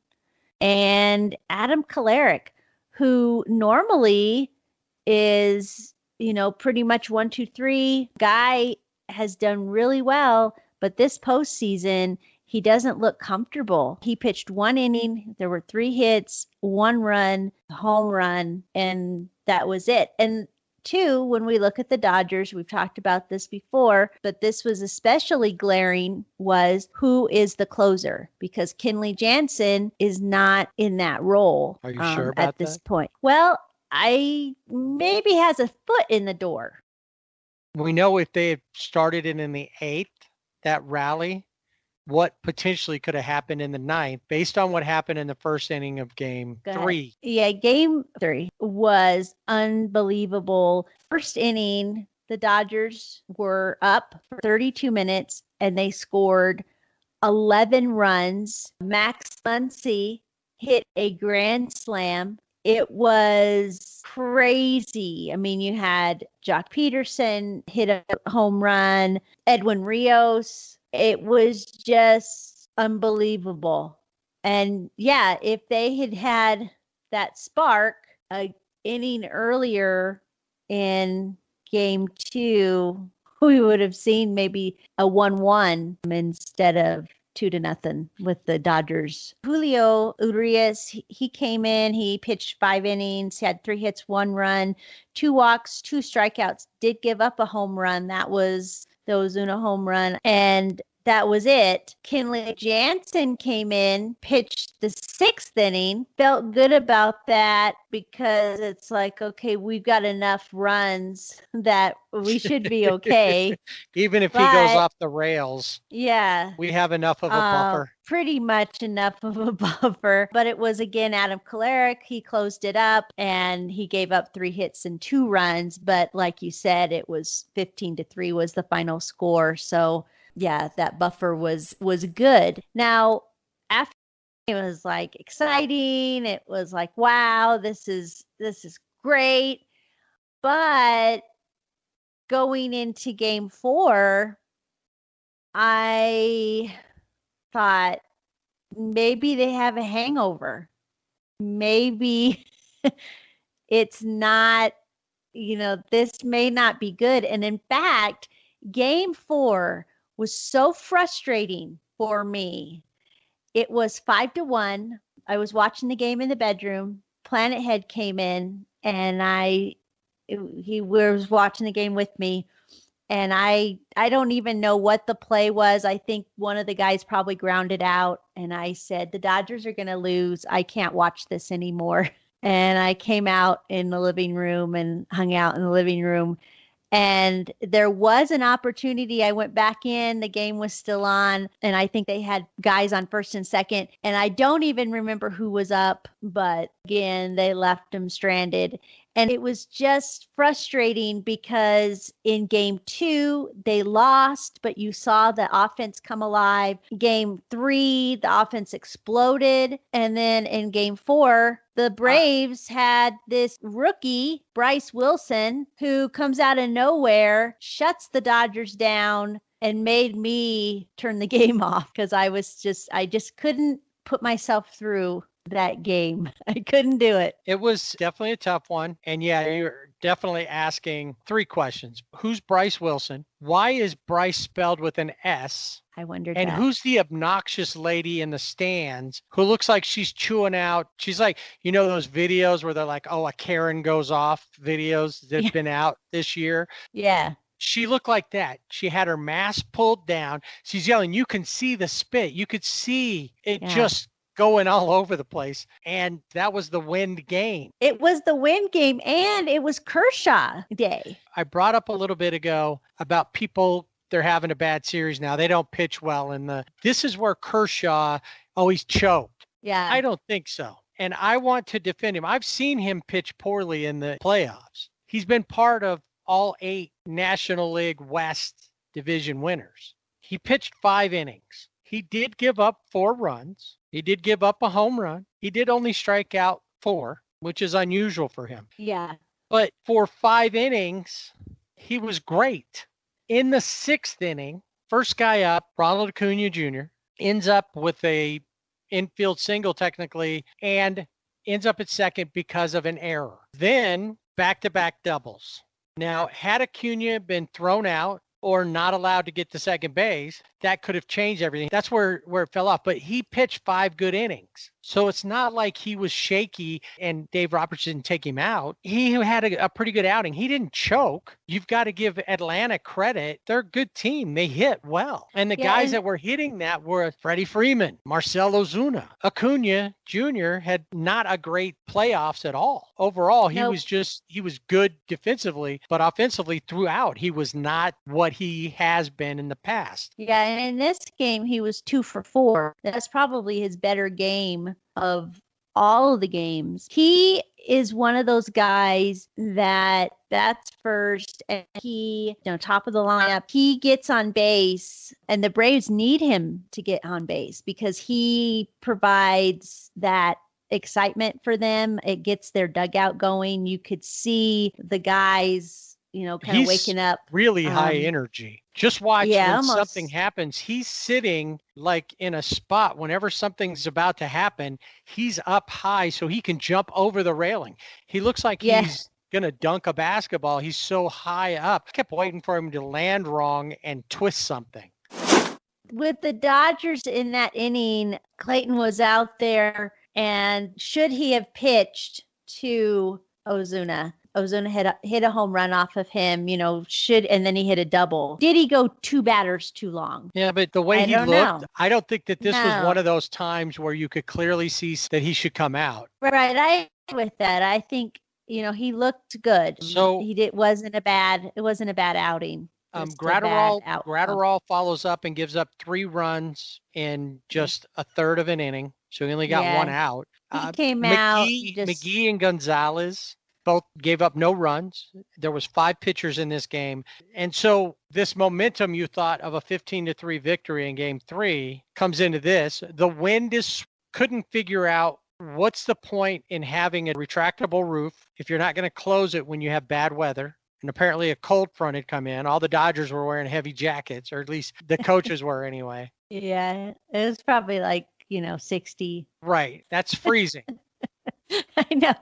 And Adam Kolarek, who normally is, pretty much 1, 2, 3. Guy has done really well, but this postseason, he doesn't look comfortable. He pitched 1 inning. There were 3 hits, 1 run, home run, and that was it. And 2, when we look at the Dodgers, we've talked about this before, but this was especially glaring, was who is the closer? Because Kenley Jansen is not in that role. Are you sure about at this that? point? Well, I maybe has a foot in the door. We know if they had started it in the 8th, that rally, what potentially could have happened in the 9th based on what happened in the first inning of game 3. Yeah, game 3 was unbelievable. First inning, the Dodgers were up for 32 minutes and they scored 11 runs. Max Muncy hit a grand slam. It was crazy. I mean, you had Jock Peterson hit a home run, Edwin Rios. It was just unbelievable. And yeah, if they had had that spark a inning earlier in game 2, we would have seen maybe a 1-1 instead of 2-0 with the Dodgers. Julio Urias, he came in, he pitched 5 innings, had 3 hits, 1 run, 2 walks, 2 strikeouts, did give up a home run. That was the Ozuna home run. And that was it. Kenley Jansen came in, pitched the 6th inning, felt good about that because it's like, okay, we've got enough runs that we should be okay. Even if he goes off the rails. Yeah. We have enough of a buffer. Pretty much enough of a buffer. But it was, again, Adam Kolarek. He closed it up and he gave up 3 hits and 2 runs. But like you said, it was 15-3 was the final score. So yeah, that buffer was good. Now, after it was like exciting. It was like, wow, this is great. But going into game 4, I thought maybe they have a hangover. Maybe it's not, this may not be good. And in fact, game 4 was so frustrating for me. It was 5-1. I was watching the game in the bedroom. Planet Head came in and he was watching the game with me. And I don't even know what the play was. I think one of the guys probably grounded out. And I said, the Dodgers are going to lose. I can't watch this anymore. And I came out in the living room and hung out in the living room. And there was an opportunity. I went back in, the game was still on, and I think they had guys on first and second. And I don't even remember who was up, but again, they left them stranded. And it was just frustrating because in game 2, they lost, but you saw the offense come alive. Game 3, the offense exploded. And then in game 4, the Braves had this rookie, Bryce Wilson, who comes out of nowhere, shuts the Dodgers down, and made me turn the game off because I just couldn't put myself through that game. I couldn't do it. It was definitely a tough one. And yeah, you're definitely asking 3 questions. Who's Bryce Wilson? Why is Bryce spelled with an S? I wondered And that. who's the obnoxious lady in the stands who looks like she's chewing out? She's like, those videos where they're like, oh, a Karen goes off videos that's been out this year. Yeah. She looked like that. She had her mask pulled down. She's yelling. You can see the spit. You could see it just going all over the place. And that was the wind game. It was the wind game, and it was Kershaw Day. I brought up a little bit ago about people, they're having a bad series now. They don't pitch well. And this is where Kershaw always choked. Yeah. I don't think so. And I want to defend him. I've seen him pitch poorly in the playoffs. He's been part of all 8 National League West division winners. He pitched 5 innings. He did give up 4 runs. He did give up a home run. He did only strike out 4, which is unusual for him. Yeah. But for 5 innings, he was great. In the 6th inning, first guy up, Ronald Acuna Jr., ends up with a infield single technically and ends up at second because of an error. Then back-to-back doubles. Now, had Acuna been thrown out or not allowed to get to second base, that could have changed everything. That's where it fell off. But he pitched 5 good innings. So it's not like he was shaky and Dave Roberts didn't take him out. He had a pretty good outing. He didn't choke. You've got to give Atlanta credit. They're a good team. They hit well. And the guys that were hitting that were Freddie Freeman, Marcell Ozuna. Acuna Jr. had not a great playoffs at all. Overall, he was good defensively, but offensively throughout, he was not what he has been in the past. Yeah, and in this game, he was 2 for 4. That's probably his better game of all of the games. He is one of those guys that bats first and he, top of the lineup, he gets on base and the Braves need him to get on base because he provides that excitement for them. It gets their dugout going. You could see the guys, kind of waking up. Really high energy. Just watch when something happens. He's sitting like in a spot. Whenever something's about to happen, he's up high so he can jump over the railing. He looks like he's going to dunk a basketball. He's so high up. I kept waiting for him to land wrong and twist something. With the Dodgers in that inning, Clayton was out there, and should he have pitched to Ozuna? Ozuna hit a home run off of him, and then he hit a double. Did he go 2 batters too long? Yeah, but the way he looked, I don't think that this was one of those times where you could clearly see that he should come out. Right. I agree with that. I think, he looked good. So it wasn't a bad outing. Gratterall follows up and gives up 3 runs in just a third of an inning. So he only got 1 out. He came out. McGee and Gonzalez both gave up no runs. There was 5 pitchers in this game. And so this momentum you thought of a 15-3 victory in game 3 comes into this. The wind couldn't figure out what's the point in having a retractable roof if you're not going to close it when you have bad weather. And apparently a cold front had come in. All the Dodgers were wearing heavy jackets, or at least the coaches were anyway. Yeah, it was probably like, 60. Right. That's freezing. I know.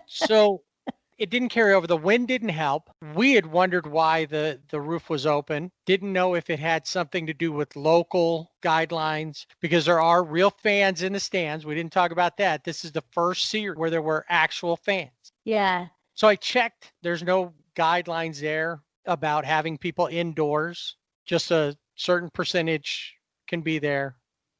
So it didn't carry over. The wind didn't help. We had wondered why the roof was open. Didn't know if it had something to do with local guidelines because there are real fans in the stands. We didn't talk about that. This is the first series where there were actual fans. Yeah. So I checked. There's no guidelines there about having people indoors. Just a certain percentage can be there.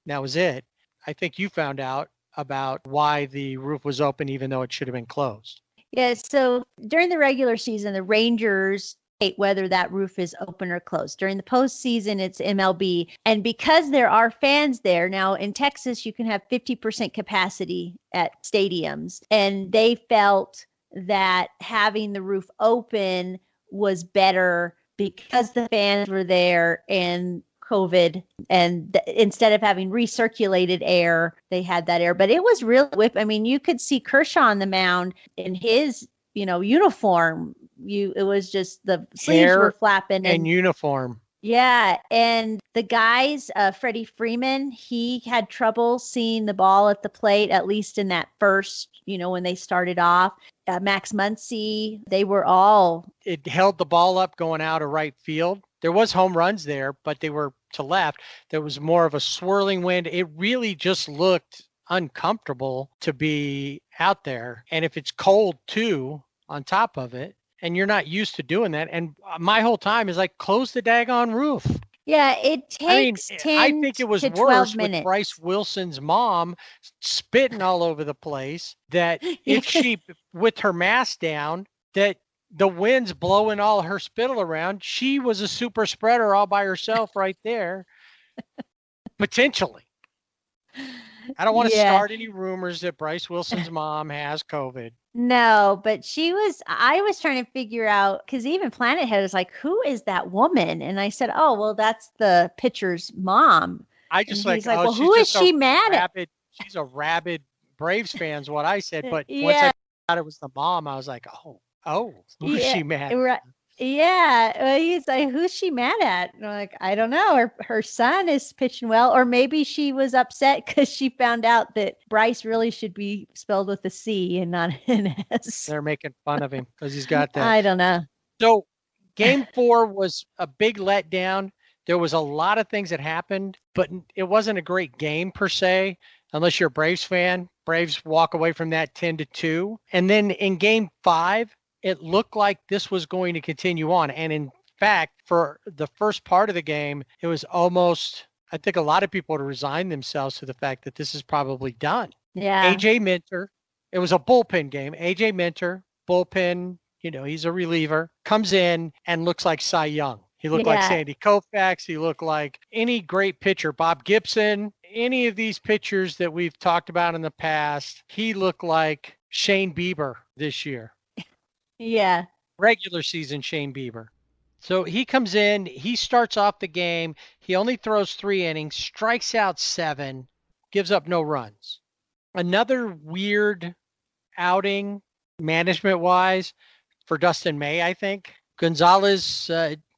That was it. I think you found out about why the roof was open even though it should have been closed. Yeah, so during the regular season, the Rangers whether that roof is open or closed. During the postseason, it's MLB. And because there are fans there, now in Texas, you can have 50% capacity at stadiums. And they felt that having the roof open was better because the fans were there and COVID, and instead of having recirculated air, they had that air. But it was really I mean, you could see Kershaw on the mound in his, uniform. It was just the sleeves Hair were flapping and uniform. Yeah, and the guys, Freddie Freeman, he had trouble seeing the ball at the plate, at least in that first, when they started off. Max Muncy, they were all. It held the ball up going out of right field. There was home runs there, but they were to left. There was more of a swirling wind. It really just looked uncomfortable to be out there. And if it's cold too, on top of it, and you're not used to doing that. And my whole time is like, close the daggone roof. Yeah, it takes 10 I think it was to worse 12 minutes. with Bryce Wilson's mom spitting all over the place, that if she, with her mask down, that the wind's blowing all her spittle around, she was a super spreader all by herself right there, potentially. I don't want to start any rumors that Bryce Wilson's mom has COVID. No, but I was trying to figure out, because even Planet Head was like, who is that woman? And I said, oh, well, that's the pitcher's mom. I just he's like, well, who is she mad at? She's a rabid Braves fan is what I said. But once I found out it was the mom, I was like, who is she mad at? Yeah. Well, he's like, who's she mad at? And I'm like, I don't know. Her son is pitching well. Or maybe she was upset because she found out that Bryce really should be spelled with a C and not an S. They're making fun of him because he's got that. I don't know. So game 4 was a big letdown. There was a lot of things that happened, but it wasn't a great game per se, unless you're a Braves fan. Braves walk away from that 10-2. And then in game 5, it looked like this was going to continue on. And in fact, for the first part of the game, it was almost, I think a lot of people would resign themselves to the fact that this is probably done. Yeah. AJ Minter, it was a bullpen game. AJ Minter, bullpen, he's a reliever, comes in and looks like Cy Young. He looked like Sandy Koufax. He looked like any great pitcher, Bob Gibson, any of these pitchers that we've talked about in the past. He looked like Shane Bieber this year. Yeah. Regular season Shane Bieber. So he comes in, he starts off the game. He only throws 3 innings, strikes out 7, gives up no runs. Another weird outing management-wise for Dustin May, I think.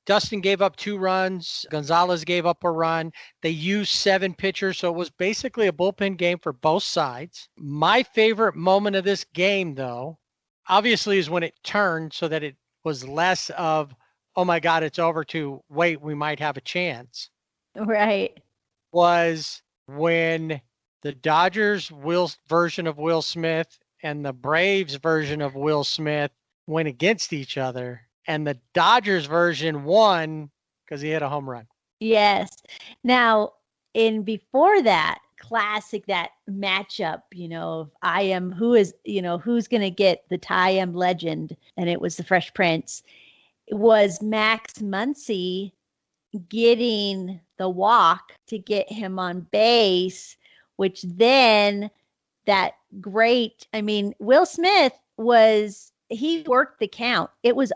Dustin gave up 2 runs. Gonzalez gave up a run. They used 7 pitchers, so it was basically a bullpen game for both sides. My favorite moment of this game, though, obviously is when it turned so that it was less of, oh my God, it's over, to wait, we might have a chance. Right. Was when the Dodgers version of Will Smith and the Braves version of Will Smith went against each other, and the Dodgers version won because he hit a home run. Yes. Now, before that, classic, that matchup, of who's going to get the I Am Legend, and it was the Fresh Prince, was Max Muncy getting the walk to get him on base, which then Will Smith he worked the count. He was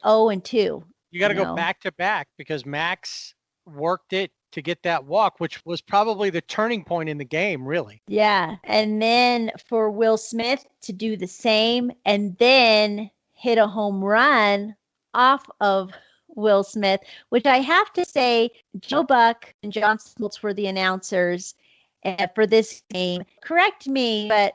0-2. You got to go back to back because Max worked it to get that walk, which was probably the turning point in the game, really. Yeah. And then for Will Smith to do the same and then hit a home run off of Will Smith, which I have to say, Joe Buck and John Smoltz were the announcers for this game. Correct me, but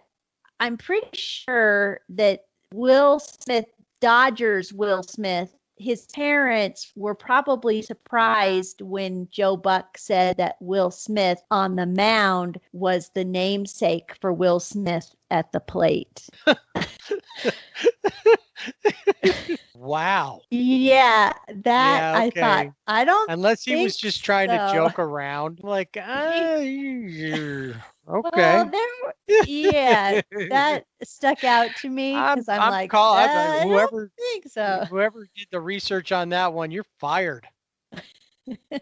I'm pretty sure that Will Smith, Dodgers Will Smith, his parents were probably surprised when Joe Buck said that Will Smith on the mound was the namesake for Will Smith at the plate. Wow. Yeah, that okay. I thought. I don't Unless he was just trying to so. joke around, like, Okay. Well, yeah, that stuck out to me because I'm like, I whoever don't think so. whoever did the research on that one, you're fired. That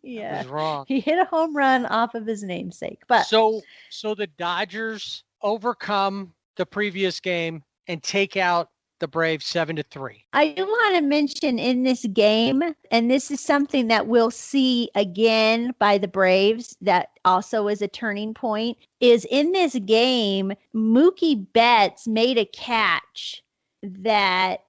Yeah, was wrong. he hit a home run off of his namesake. But So the Dodgers overcome the previous game and take out the Braves 7-3. I do want to mention in this game, and this is something that we'll see again by the Braves that also is a turning point, is in this game, Mookie Betts made a catch that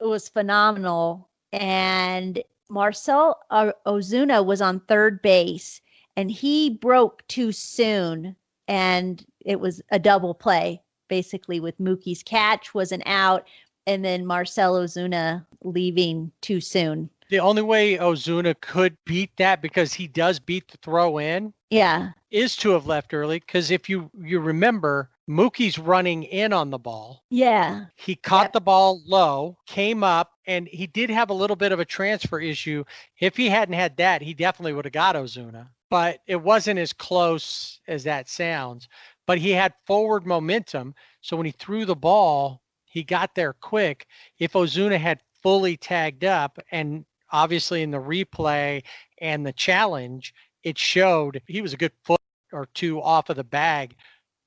was phenomenal. And Marcell Ozuna was on third base, and he broke too soon, and it was a double play. Basically, with Mookie's catch was an out, and then Marcell Ozuna leaving too soon. The only way Ozuna could beat that, because he does beat the throw in, Yeah, is to have left early. Because if you remember, Mookie's running in on the ball. yeah, He caught Yep. the ball low, came up, and he did have a little bit of a transfer issue. If he hadn't had that, he definitely would have got Ozuna. But it wasn't as close as that sounds. But he had forward momentum. So when he threw the ball, he got there quick. If Ozuna had fully tagged up, and obviously in the replay and the challenge, it showed he was a good foot or two off of the bag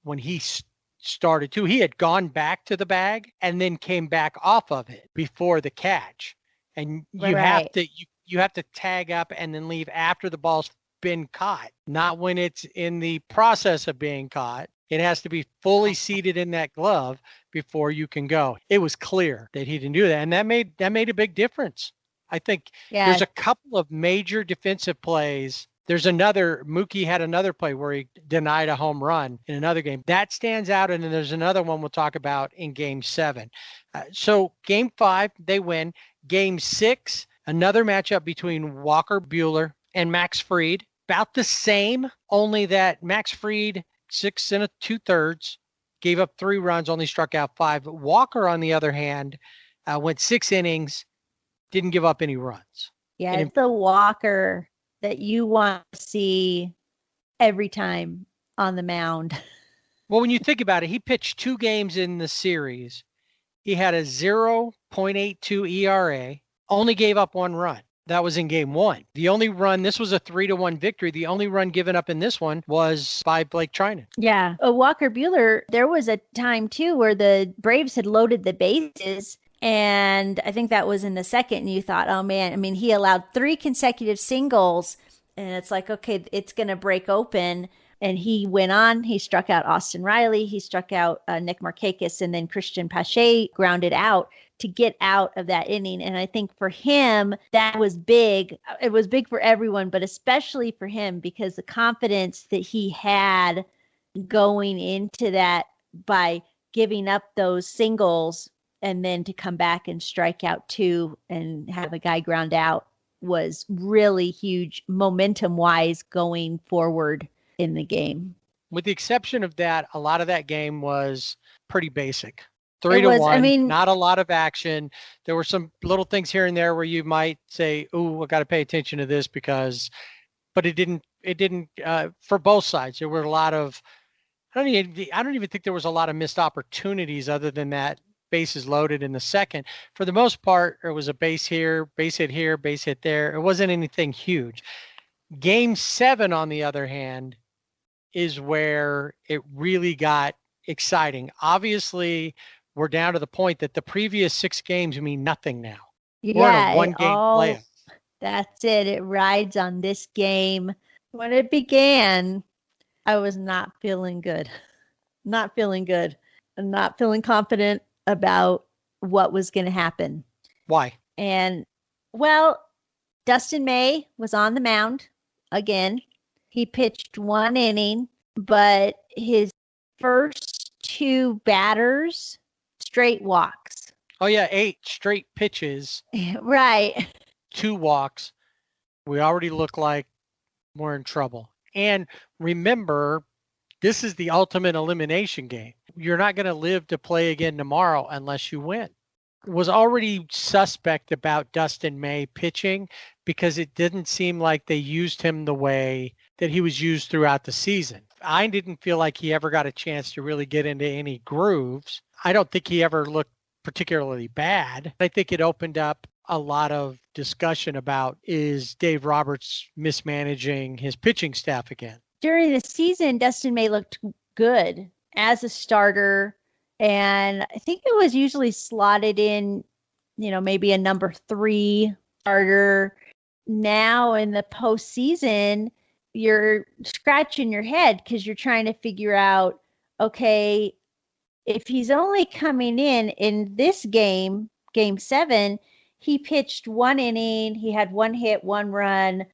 when he started to. He had gone back to the bag and then came back off of it before the catch. And you have to you have to tag up and then leave after the ball's been caught, not when it's in the process of being caught. It has to be fully seated in that glove before you can go. It was clear that he didn't do that, and that made a big difference. I think there's a couple of major defensive plays. There's another, Mookie had another play where he denied a home run in another game. That stands out, and then there's another one we'll talk about in Game 7. So Game 5, they win. Game 6, another matchup between Walker Buehler and Max Fried. About the same, only that Max Fried, 6 2/3, gave up 3 runs, only struck out 5. Walker, on the other hand, went 6 innings, didn't give up any runs. Yeah, And it's the Walker that you want to see every time on the mound. Well, when you think about it, he pitched 2 games in the series. He had a 0.82 ERA, only gave up 1 run. That was in Game 1. The only run, this was a 3-1 victory. The only run given up in this one was by Blake Trinan. Yeah. Walker Buehler, there was a time too where the Braves had loaded the bases. And I think that was in the second. And you thought, oh man, I mean, he allowed 3 consecutive singles. And it's like, okay, it's going to break open. And he went on. He struck out Austin Riley. He struck out Nick Markakis, and then Christian Pache grounded out to get out of that inning. And I think for him, that was big. It was big for everyone, but especially for him, because the confidence that he had going into that by giving up those singles and then to come back and strike out 2 and have a guy ground out was really huge momentum wise going forward in the game. With the exception of that, a lot of that game was pretty basic. 3-1, not a lot of action. There were some little things here and there where you might say, "Ooh, I got to pay attention to this," but it didn't for both sides. There were a lot of, I don't even think there was a lot of missed opportunities other than that bases loaded in the second. For the most part, there was a base here, base hit here, base hit there. It wasn't anything huge. Game 7, on the other hand, is where it really got exciting. Obviously, we're down to the point that the previous 6 games mean nothing now. Yeah, we're in a 1-game playoff. That's it. It rides on this game. When it began, I was not feeling good. Not feeling good. And not feeling confident about what was going to happen. Why? And, well, Dustin May was on the mound again. He pitched 1 inning, but his first 2 batters, straight walks. Oh, yeah, 8 straight pitches. Right. 2 walks. We already look like we're in trouble. And remember, this is the ultimate elimination game. You're not going to live to play again tomorrow unless you win. Was already suspect about Dustin May pitching because it didn't seem like they used him the way that he was used throughout the season. I didn't feel like he ever got a chance to really get into any grooves. I don't think he ever looked particularly bad. I think it opened up a lot of discussion about, is Dave Roberts mismanaging his pitching staff again? During the season, Dustin May looked good as a starter, and I think it was usually slotted in, maybe a number 3 starter. Now in the postseason, you're scratching your head because you're trying to figure out, okay, if he's only coming in this game 7, he pitched 1 inning, he had 1 hit, 1 run,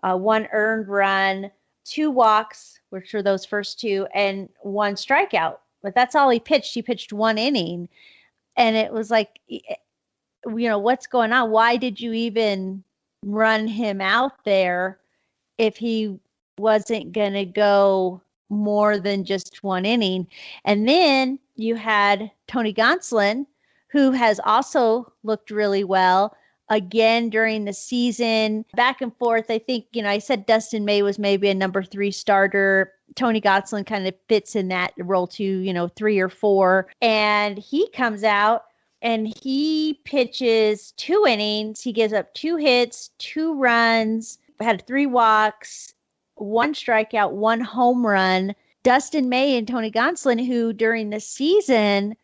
1 earned run, 2 walks, which were those first 2, and 1 strikeout. But that's all he pitched. He pitched 1 inning. And it was like, what's going on? Why did you even run him out there if he wasn't going to go more than just 1 inning? And then you had Tony Gonsolin, who has also looked really well again during the season, back and forth. I think, I said Dustin May was maybe a number 3 starter. Tony Gonsolin kind of fits in that role too, 3 or 4. And he comes out and he pitches 2 innings. He gives up 2 hits, 2 runs, had 3 walks, 1 strikeout, 1 home run. Dustin May and Tony Gonsolin, who during the season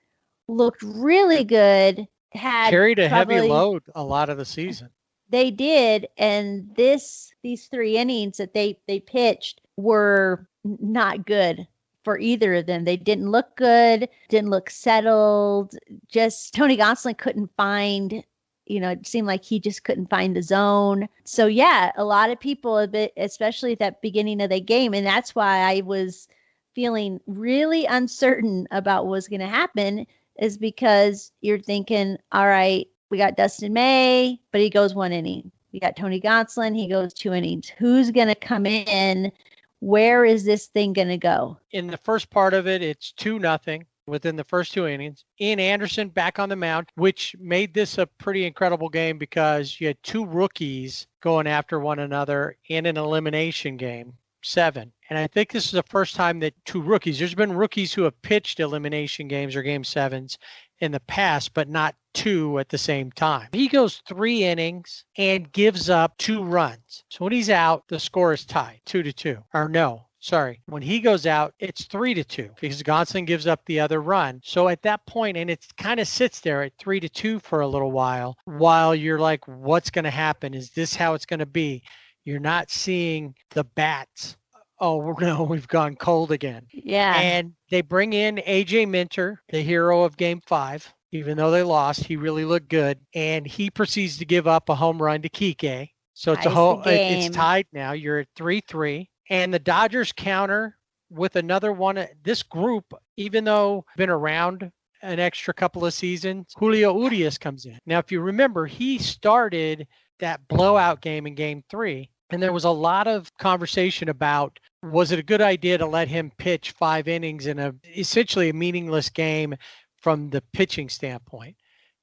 looked really good, had carried a heavy load a lot of the season. They did, and these 3 innings that they pitched were not good for either of them. They didn't look good, didn't look settled. Just Tony Gonsolin couldn't find, it seemed like he just couldn't find the zone. So yeah, a lot of people, especially at that beginning of the game, and that's why I was feeling really uncertain about what was going to happen, is because you're thinking, all right, we got Dustin May, but he goes 1 inning. We got Tony Gonsolin, he goes 2 innings. Who's going to come in? Where is this thing going to go? In the first part of it, it's 2-0 within the first 2 innings. Ian Anderson back on the mound, which made this a pretty incredible game because you had 2 rookies going after one another in an elimination game, 7. And I think this is the first time that 2 rookies, there's been rookies who have pitched elimination games or game 7s in the past, but not 2 at the same time. He goes 3 innings and gives up 2 runs. So when he's out, the score is tied 2-2. Or no, sorry. When he goes out, it's 3-2 because Gonsolin gives up the other run. So at that point, and it kind of sits there at 3-2 for a little while you're like, what's going to happen? Is this how it's going to be? You're not seeing the bats. Oh, no, we've gone cold again. Yeah. And they bring in AJ Minter, the hero of game 5. Even though they lost, he really looked good. And he proceeds to give up a home run to Kike. So it's it's tied now. You're at 3-3. And the Dodgers counter with another one. This group, even though been around an extra couple of seasons, Julio Urias comes in. Now, if you remember, he started that blowout game in game 3. And there was a lot of conversation about, was it a good idea to let him pitch 5 innings in essentially a meaningless game from the pitching standpoint?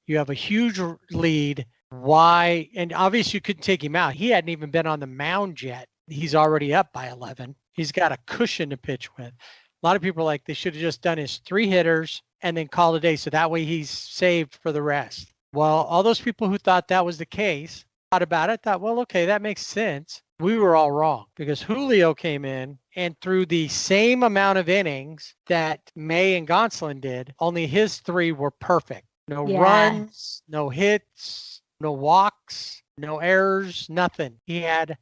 You have a huge lead. Why? And obviously you couldn't take him out. He hadn't even been on the mound yet. He's already up by 11. He's got a cushion to pitch with. A lot of people are like, they should have just done his 3 hitters and then called it a day. So that way he's saved for the rest. Well, all those people who thought that was the case, about it, thought, well, okay, that makes sense. We were all wrong because Julio came in and threw the same amount of innings that May and Gonsolin did, only his 3 were perfect. No runs, no hits, no walks, no errors, nothing. He had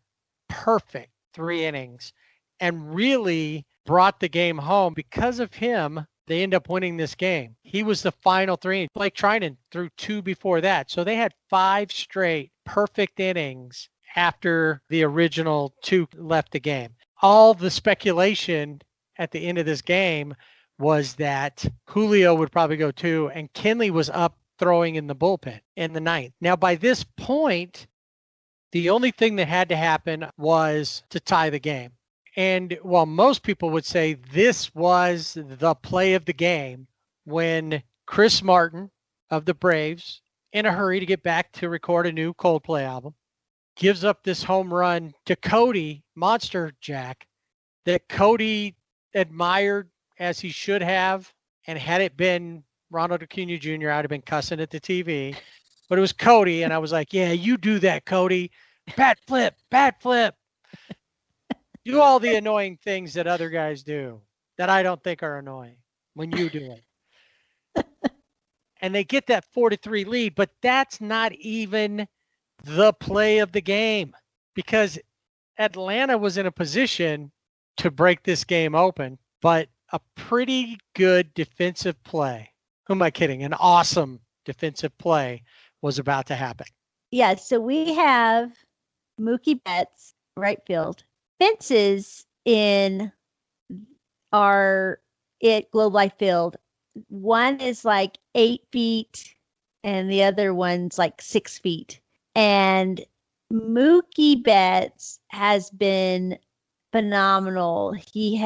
perfect 3 innings and really brought the game home. Because of him, they end up winning this game. He was the final 3. Blake Trinan threw 2 before that. So they had 5 straight perfect innings after the original 2 left the game. All the speculation at the end of this game was that Julio would probably go 2, and Kenley was up throwing in the bullpen in the 9th. Now, by this point, the only thing that had to happen was to tie the game. And while most people would say this was the play of the game, when Chris Martin of the Braves, in a hurry to get back to record a new Coldplay album, gives up this home run to Cody, Monster Jack, that Cody admired as he should have. And had it been Ronald Acuna Jr., I'd have been cussing at the TV. But it was Cody, and I was like, yeah, you do that, Cody. Bat flip, bat flip. Do all the annoying things that other guys do that I don't think are annoying when you do it. And they get that 4-3 lead, but that's not even the play of the game, because Atlanta was in a position to break this game open, but a pretty good defensive play. Who am I kidding? An awesome defensive play was about to happen. Yeah, so we have Mookie Betts, right field. Fences in our Globe Life Field. One is like 8 feet and the other one's like 6 feet. And Mookie Betts has been phenomenal. He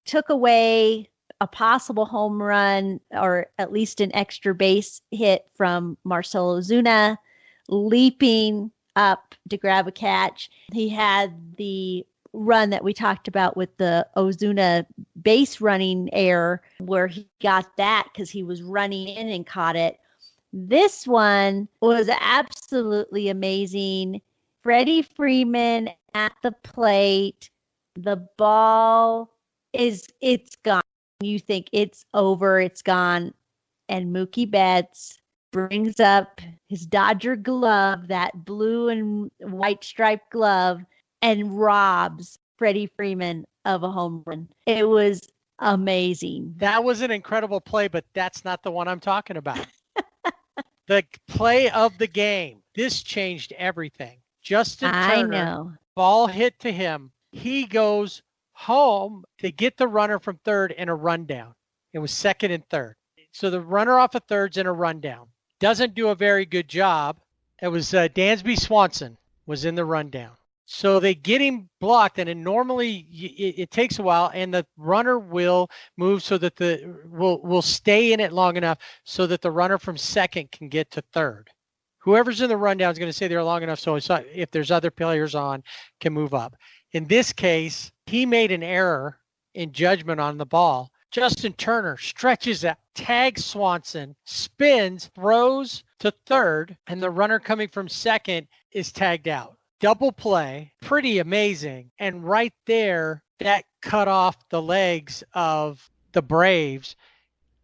took away a possible home run or at least an extra base hit from Marcell Ozuna, leaping up to grab a catch. He had the run that we talked about with the Ozuna base running error where he got that because he was running in and caught it. This one was absolutely amazing. Freddie Freeman at the plate. The ball it's gone. You think it's over, it's gone. And Mookie Betts brings up his Dodger glove, that blue and white striped glove, and robs Freddie Freeman of a home run. It was amazing. That was an incredible play, but that's not the one I'm talking about. The play of the game. This changed everything. Justin Turner, ball hit to him. He goes home to get the runner from third in a rundown. It was second and third. So the runner off of third's in a rundown. Doesn't do a very good job. It was Dansby Swanson was in the rundown. So they get him blocked, and normally it takes a while, and the runner will move so that will stay in it long enough so that the runner from second can get to third. Whoever's in the rundown is going to stay there long enough so if there's other players on, can move up. In this case, he made an error in judgment on the ball. Justin Turner stretches out, tags Swanson, spins, throws to third, and the runner coming from second is tagged out. Double play, pretty amazing. And right there, that cut off the legs of the Braves,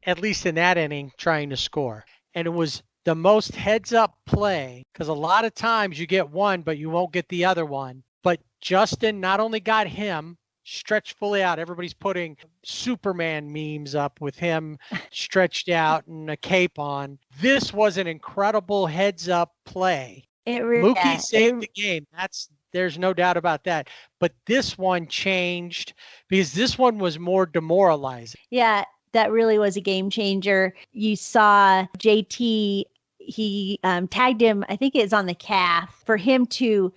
at least in that inning, trying to score. And it was the most heads-up play, because a lot of times you get one, but you won't get the other one. But Justin not only got him stretched fully out, everybody's putting Superman memes up with him stretched out and a cape on. This was an incredible heads-up play. Mookie saved the game. There's no doubt about that. But this one changed because this one was more demoralizing. Yeah, that really was a game changer. You saw JT, he tagged him, I think it's on the calf, for him to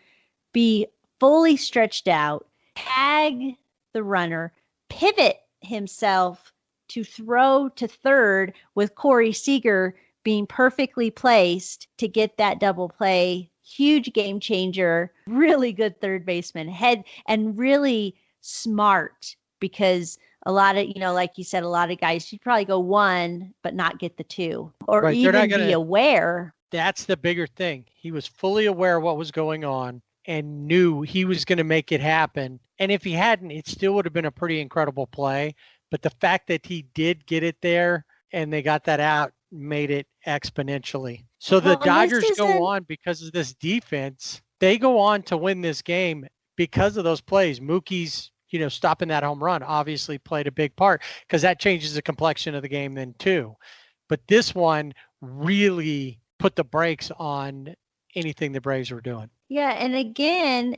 be fully stretched out, tag the runner, pivot himself to throw to third with Corey Seager being perfectly placed to get that double play. Huge game changer, really good third baseman, head, and really smart, because a lot of, like you said, a lot of guys should probably go one, but not get the two, or right, even be aware. That's the bigger thing. He was fully aware of what was going on and knew he was going to make it happen. And if he hadn't, it still would have been a pretty incredible play. But the fact that he did get it there and they got that out made it exponentially. So the Dodgers go on because of this defense. They go on to win this game because of those plays. Mookie's, stopping that home run obviously played a big part, because that changes the complexion of the game then too. But this one really put the brakes on anything the Braves were doing. Yeah, and again,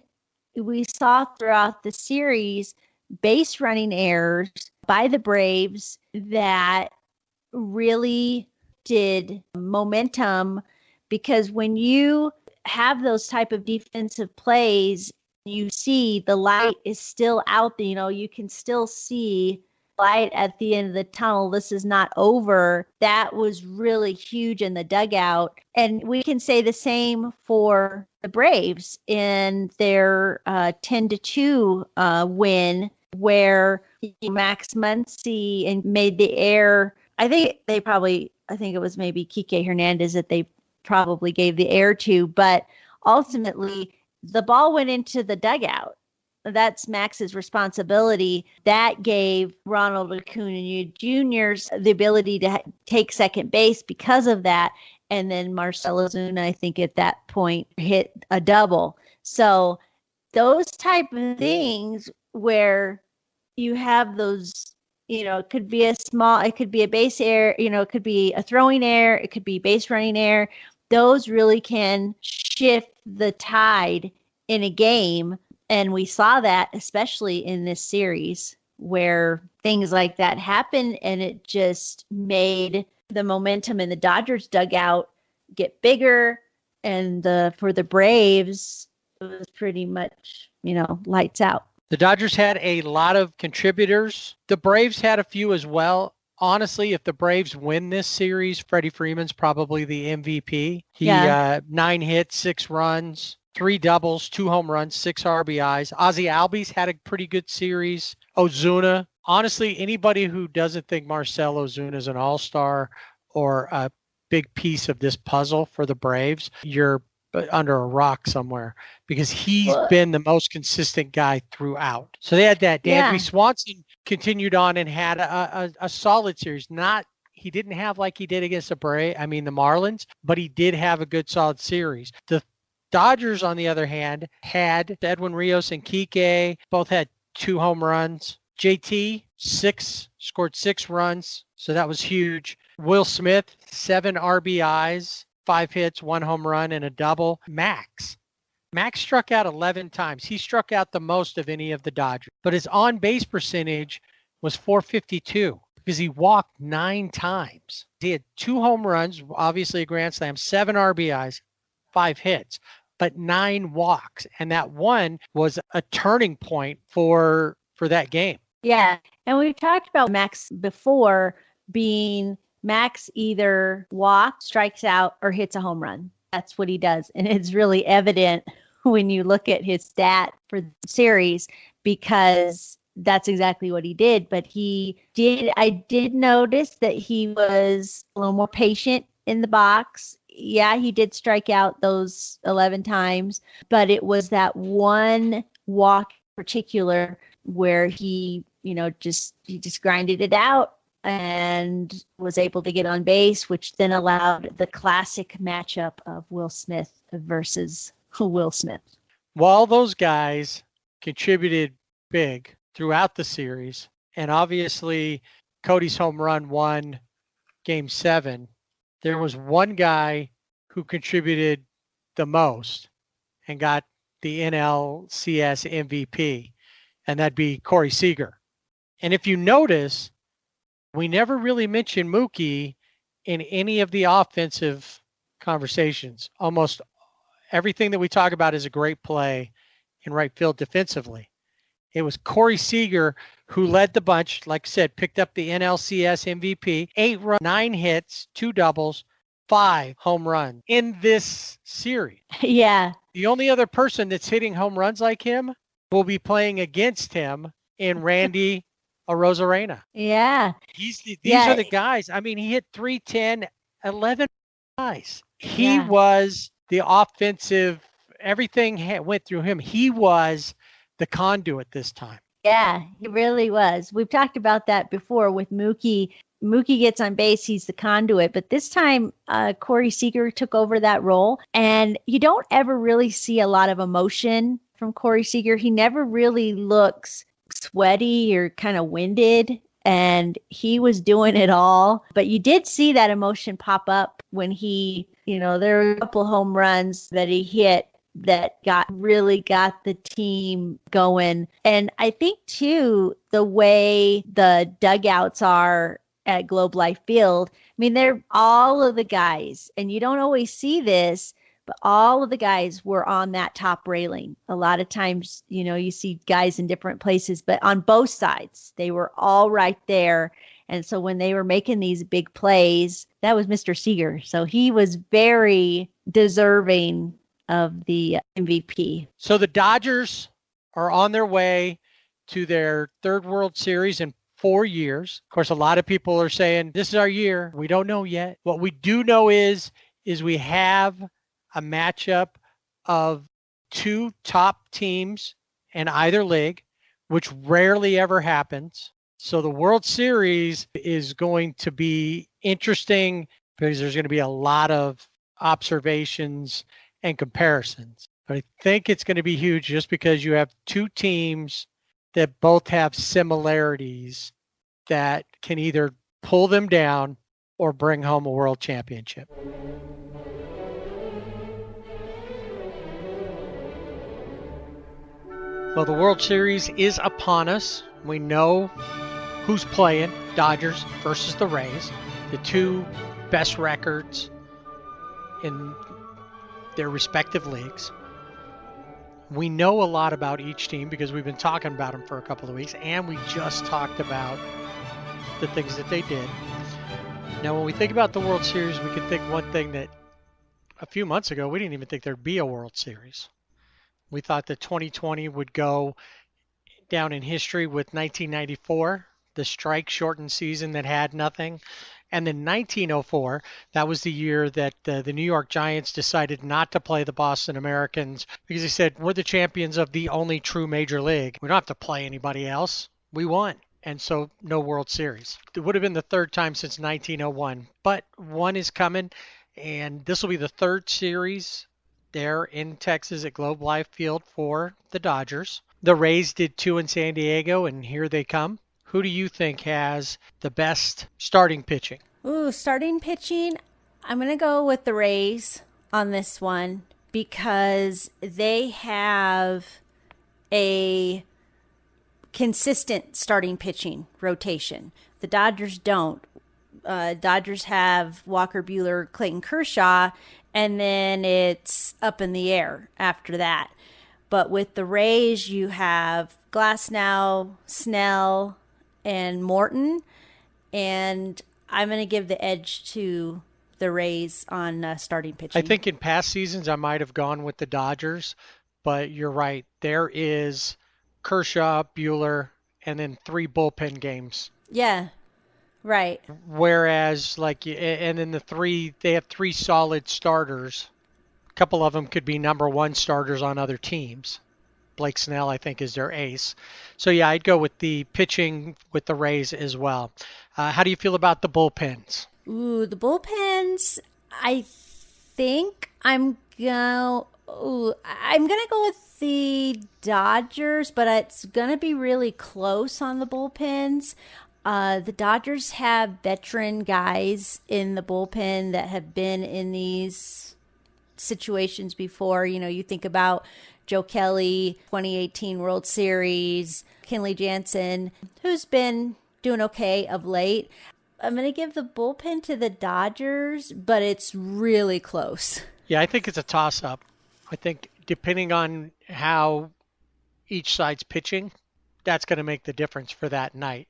we saw throughout the series base running errors by the Braves that really did momentum, because when you have those type of defensive plays, you see the light is still out there. You can still see light at the end of the tunnel. This is not over. That was really huge in the dugout. And we can say the same for the Braves in their 10-2 win, where Max Muncy and made the air. I think it was maybe Kike Hernandez that they probably gave the air to, but ultimately the ball went into the dugout. That's Max's responsibility. That gave Ronald Acuna Jr. the ability to take second base because of that. And then Marcell Ozuna, I think at that point, hit a double. So those type of things where you have those, it could be it could be a base error, it could be a throwing error, it could be base running error. Those really can shift the tide in a game. And we saw that especially in this series where things like that happened, and it just made the momentum in the Dodgers dugout get bigger. And for the Braves, it was pretty much, lights out. The Dodgers had a lot of contributors. The Braves had a few as well. Honestly, if the Braves win this series, Freddie Freeman's probably the MVP. He 9 hits, 6 runs, 3 doubles, 2 home runs, 6 RBIs. Ozzie Albies had a pretty good series. Ozuna. Honestly, anybody who doesn't think Marcell Ozuna is an all-star or a big piece of this puzzle for the Braves, you're under a rock somewhere, because he's been the most consistent guy throughout. So they had that. Dansby Swanson continued on and had a solid series. He didn't have like he did against the Marlins, but he did have a good solid series. The Dodgers, on the other hand, had Edwin Rios and Kike, both had 2 home runs. JT, scored 6 runs, so that was huge. Will Smith, 7 RBIs, 5 hits, 1 home run, and a double. Max struck out 11 times. He struck out the most of any of the Dodgers, but his on-base percentage was .452 because he walked 9 times. He had 2 home runs, obviously a grand slam, 7 RBIs, 5 hits, but 9 walks. And that one was a turning point for that game. Yeah. And we've talked about Max before being Max either walks, strikes out, or hits a home run. That's what he does. And it's really evident when you look at his stat for the series, because that's exactly what he did. But I did notice that he was a little more patient in the box. Yeah, he did strike out those 11 times, but it was that one walk in particular where he just grinded it out and was able to get on base, which then allowed the classic matchup of Will Smith versus Will Smith. Well, those guys contributed big throughout the series, and obviously Cody's home run won Game 7. There was one guy who contributed the most and got the NLCS MVP, and that'd be Corey Seager. And if you notice, we never really mention Mookie in any of the offensive conversations. Almost everything that we talk about is a great play in right field defensively. It was Corey Seager who led the bunch, like I said, picked up the NLCS MVP, 8 runs, 9 hits, 2 doubles, 5 home runs in this series. Yeah. The only other person that's hitting home runs like him will be playing against him in Randy Arozarena. Yeah. These are the guys. I mean, he hit 310, 11 guys. He was the offensive, everything went through him. He was the conduit this time. Yeah, he really was. We've talked about that before with Mookie. Mookie gets on base, he's the conduit. But this time, Corey Seager took over that role. And you don't ever really see a lot of emotion from Corey Seager. He never really looks sweaty or kind of winded. And he was doing it all. But you did see that emotion pop up when he, there were a couple home runs that he hit that really got the team going. And I think too, the way the dugouts are at Globe Life Field, I mean, they're all of the guys, and you don't always see this, but all of the guys were on that top railing. A lot of times, you see guys in different places, but on both sides, they were all right there. And so when they were making these big plays, that was Mr. Seager. So he was very deserving of the MVP. So the Dodgers are on their way to their third World Series in 4 years. Of course, a lot of people are saying, this is our year. We don't know yet. What we do know is we have a matchup of two top teams in either league, which rarely ever happens. So the World Series is going to be interesting because there's going to be a lot of observations and comparisons. But I think it's going to be huge just because you have two teams that both have similarities that can either pull them down or bring home a world championship. Well, the World Series is upon us. We know who's playing, Dodgers versus the Rays, the two best records in their respective leagues. We know a lot about each team because we've been talking about them for a couple of weeks, and we just talked about the things that they did. Now, when we think about the World Series, we can think one thing that a few months ago, we didn't even think there'd be a World Series. We thought that 2020 would go down in history with 1994, the strike-shortened season that had nothing. And then 1904, that was the year that the New York Giants decided not to play the Boston Americans because they said, we're the champions of the only true major league. We don't have to play anybody else. We won. And so no World Series. It would have been the third time since 1901. But one is coming, and this will be the third series there in Texas at Globe Life Field for the Dodgers. The Rays did 2 in San Diego, and here they come. Who do you think has the best starting pitching? Ooh, starting pitching. I'm going to go with the Rays on this one because they have a consistent starting pitching rotation. The Dodgers don't. Dodgers have Walker Buehler, Clayton Kershaw, and then it's up in the air after that. But with the Rays, you have Glasnow, Snell, and Morton, and I'm going to give the edge to the Rays on starting pitching. I think in past seasons I might have gone with the Dodgers, but you're right. There is Kershaw, Buehler, and then 3 bullpen games. Yeah, right. Whereas, and then they have 3 solid starters. A couple of them could be number 1 starters on other teams. Blake Snell, I think, is their ace. So, yeah, I'd go with the pitching with the Rays as well. How do you feel about the bullpens? Ooh, the bullpens, I think I'm going to go with the Dodgers, but it's going to be really close on the bullpens. The Dodgers have veteran guys in the bullpen that have been in these situations before. You think about Joe Kelly, 2018 World Series, Kenley Jansen, who's been doing okay of late. I'm going to give the bullpen to the Dodgers, but it's really close. Yeah, I think it's a toss-up. I think depending on how each side's pitching, that's going to make the difference for that night.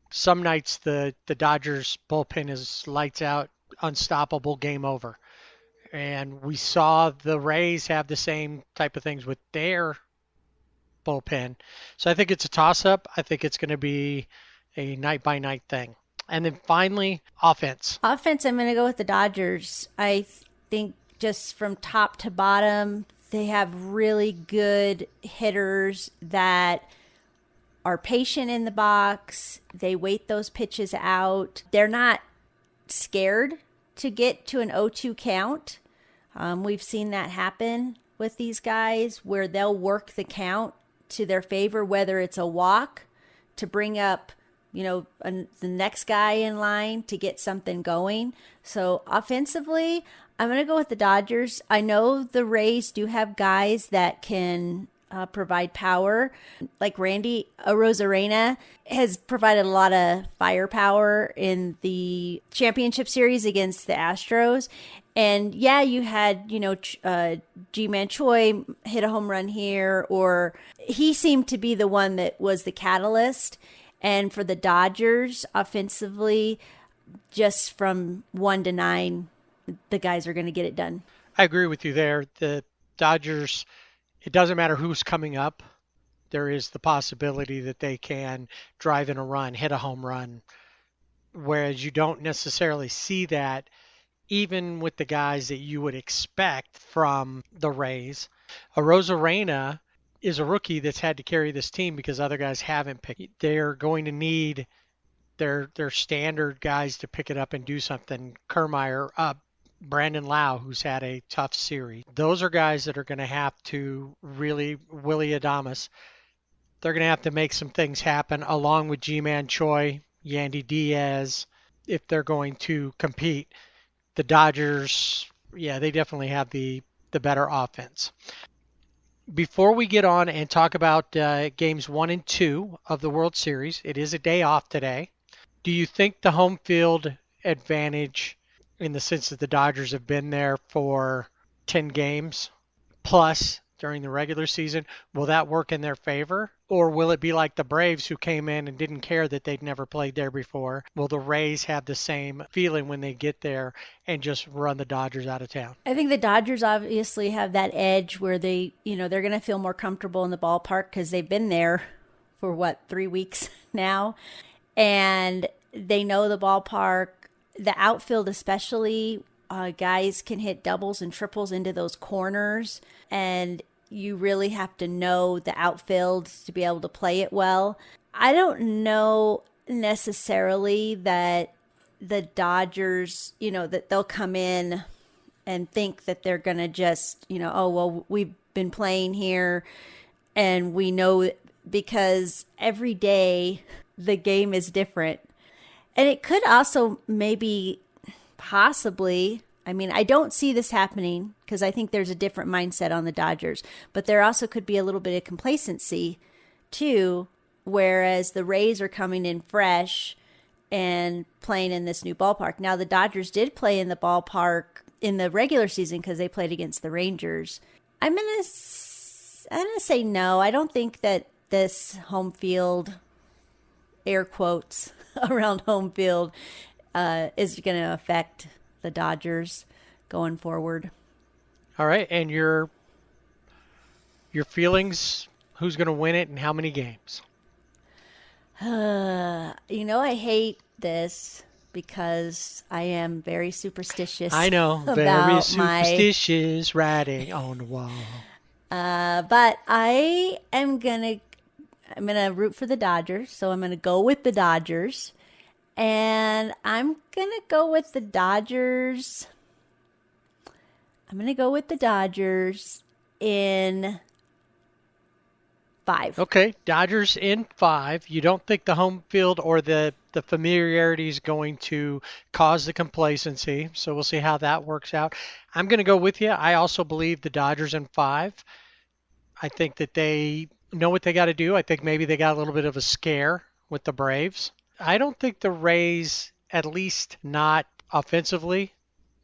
Some nights the Dodgers bullpen is lights out, unstoppable, game over. And we saw the Rays have the same type of things with their bullpen. So I think it's a toss-up. I think it's going to be a night-by-night thing. And then finally, offense. Offense, I'm going to go with the Dodgers. I think just from top to bottom, they have really good hitters that are patient in the box. They wait those pitches out. They're not scared to get to an 0-2 count. We've seen that happen with these guys where they'll work the count to their favor, whether it's a walk to bring up, the next guy in line to get something going. So offensively, I'm going to go with the Dodgers. I know the Rays do have guys that can provide power. Like Randy Arozarena has provided a lot of firepower in the championship series against the Astros. And yeah, you had, G-Man Choi hit a home run here, or he seemed to be the one that was the catalyst. And for the Dodgers offensively, just from 1 to 9, the guys are going to get it done. I agree with you there. The Dodgers, it doesn't matter who's coming up. There is the possibility that they can drive in a run, hit a home run, whereas you don't necessarily see that even with the guys that you would expect from the Rays. Arozarena is a rookie that's had to carry this team because other guys haven't picked. They're going to need their standard guys to pick it up and do something. Kiermaier, Brandon Lau, who's had a tough series. Those are guys that are going to have to really, Willie Adames, they're going to have to make some things happen along with G-Man Choi, Yandy Diaz, if they're going to compete. The Dodgers, yeah, they definitely have the better offense. Before we get on and talk about games 1 and 2 of the World Series, it is a day off today. Do you think the home field advantage, in the sense that the Dodgers have been there for 10 games plus during the regular season, will that work in their favor? Or will it be like the Braves, who came in and didn't care that they'd never played there before? Will the Rays have the same feeling when they get there and just run the Dodgers out of town? I think the Dodgers obviously have that edge where they're going to feel more comfortable in the ballpark because they've been there for 3 weeks now. And they know the ballpark, the outfield especially. Guys can hit doubles and triples into those corners, and you really have to know the outfield to be able to play it well. I don't know necessarily that the Dodgers, that they'll come in and think that they're going to just, we've been playing here and we know, because every day the game is different. And it could also possibly, I don't see this happening because I think there's a different mindset on the Dodgers, but there also could be a little bit of complacency too, whereas the Rays are coming in fresh and playing in this new ballpark. Now, the Dodgers did play in the ballpark in the regular season because they played against the Rangers. I'm gonna say no. I don't think that this home field, air quotes around home field, is going to affect the Dodgers going forward. All right, and your feelings, who's going to win it and how many games? I hate this because I am very superstitious. I know, very superstitious writing on the wall. But I'm gonna root for the Dodgers, so I'm gonna go with the Dodgers. And I'm going to go with the Dodgers. I'm going to go with the Dodgers in 5. Okay, Dodgers in 5. You don't think the home field or the familiarity is going to cause the complacency, so we'll see how that works out. I'm going to go with you. I also believe the Dodgers in 5. I think that they know what they got to do. I think maybe they got a little bit of a scare with the Braves. I don't think the Rays, at least not offensively,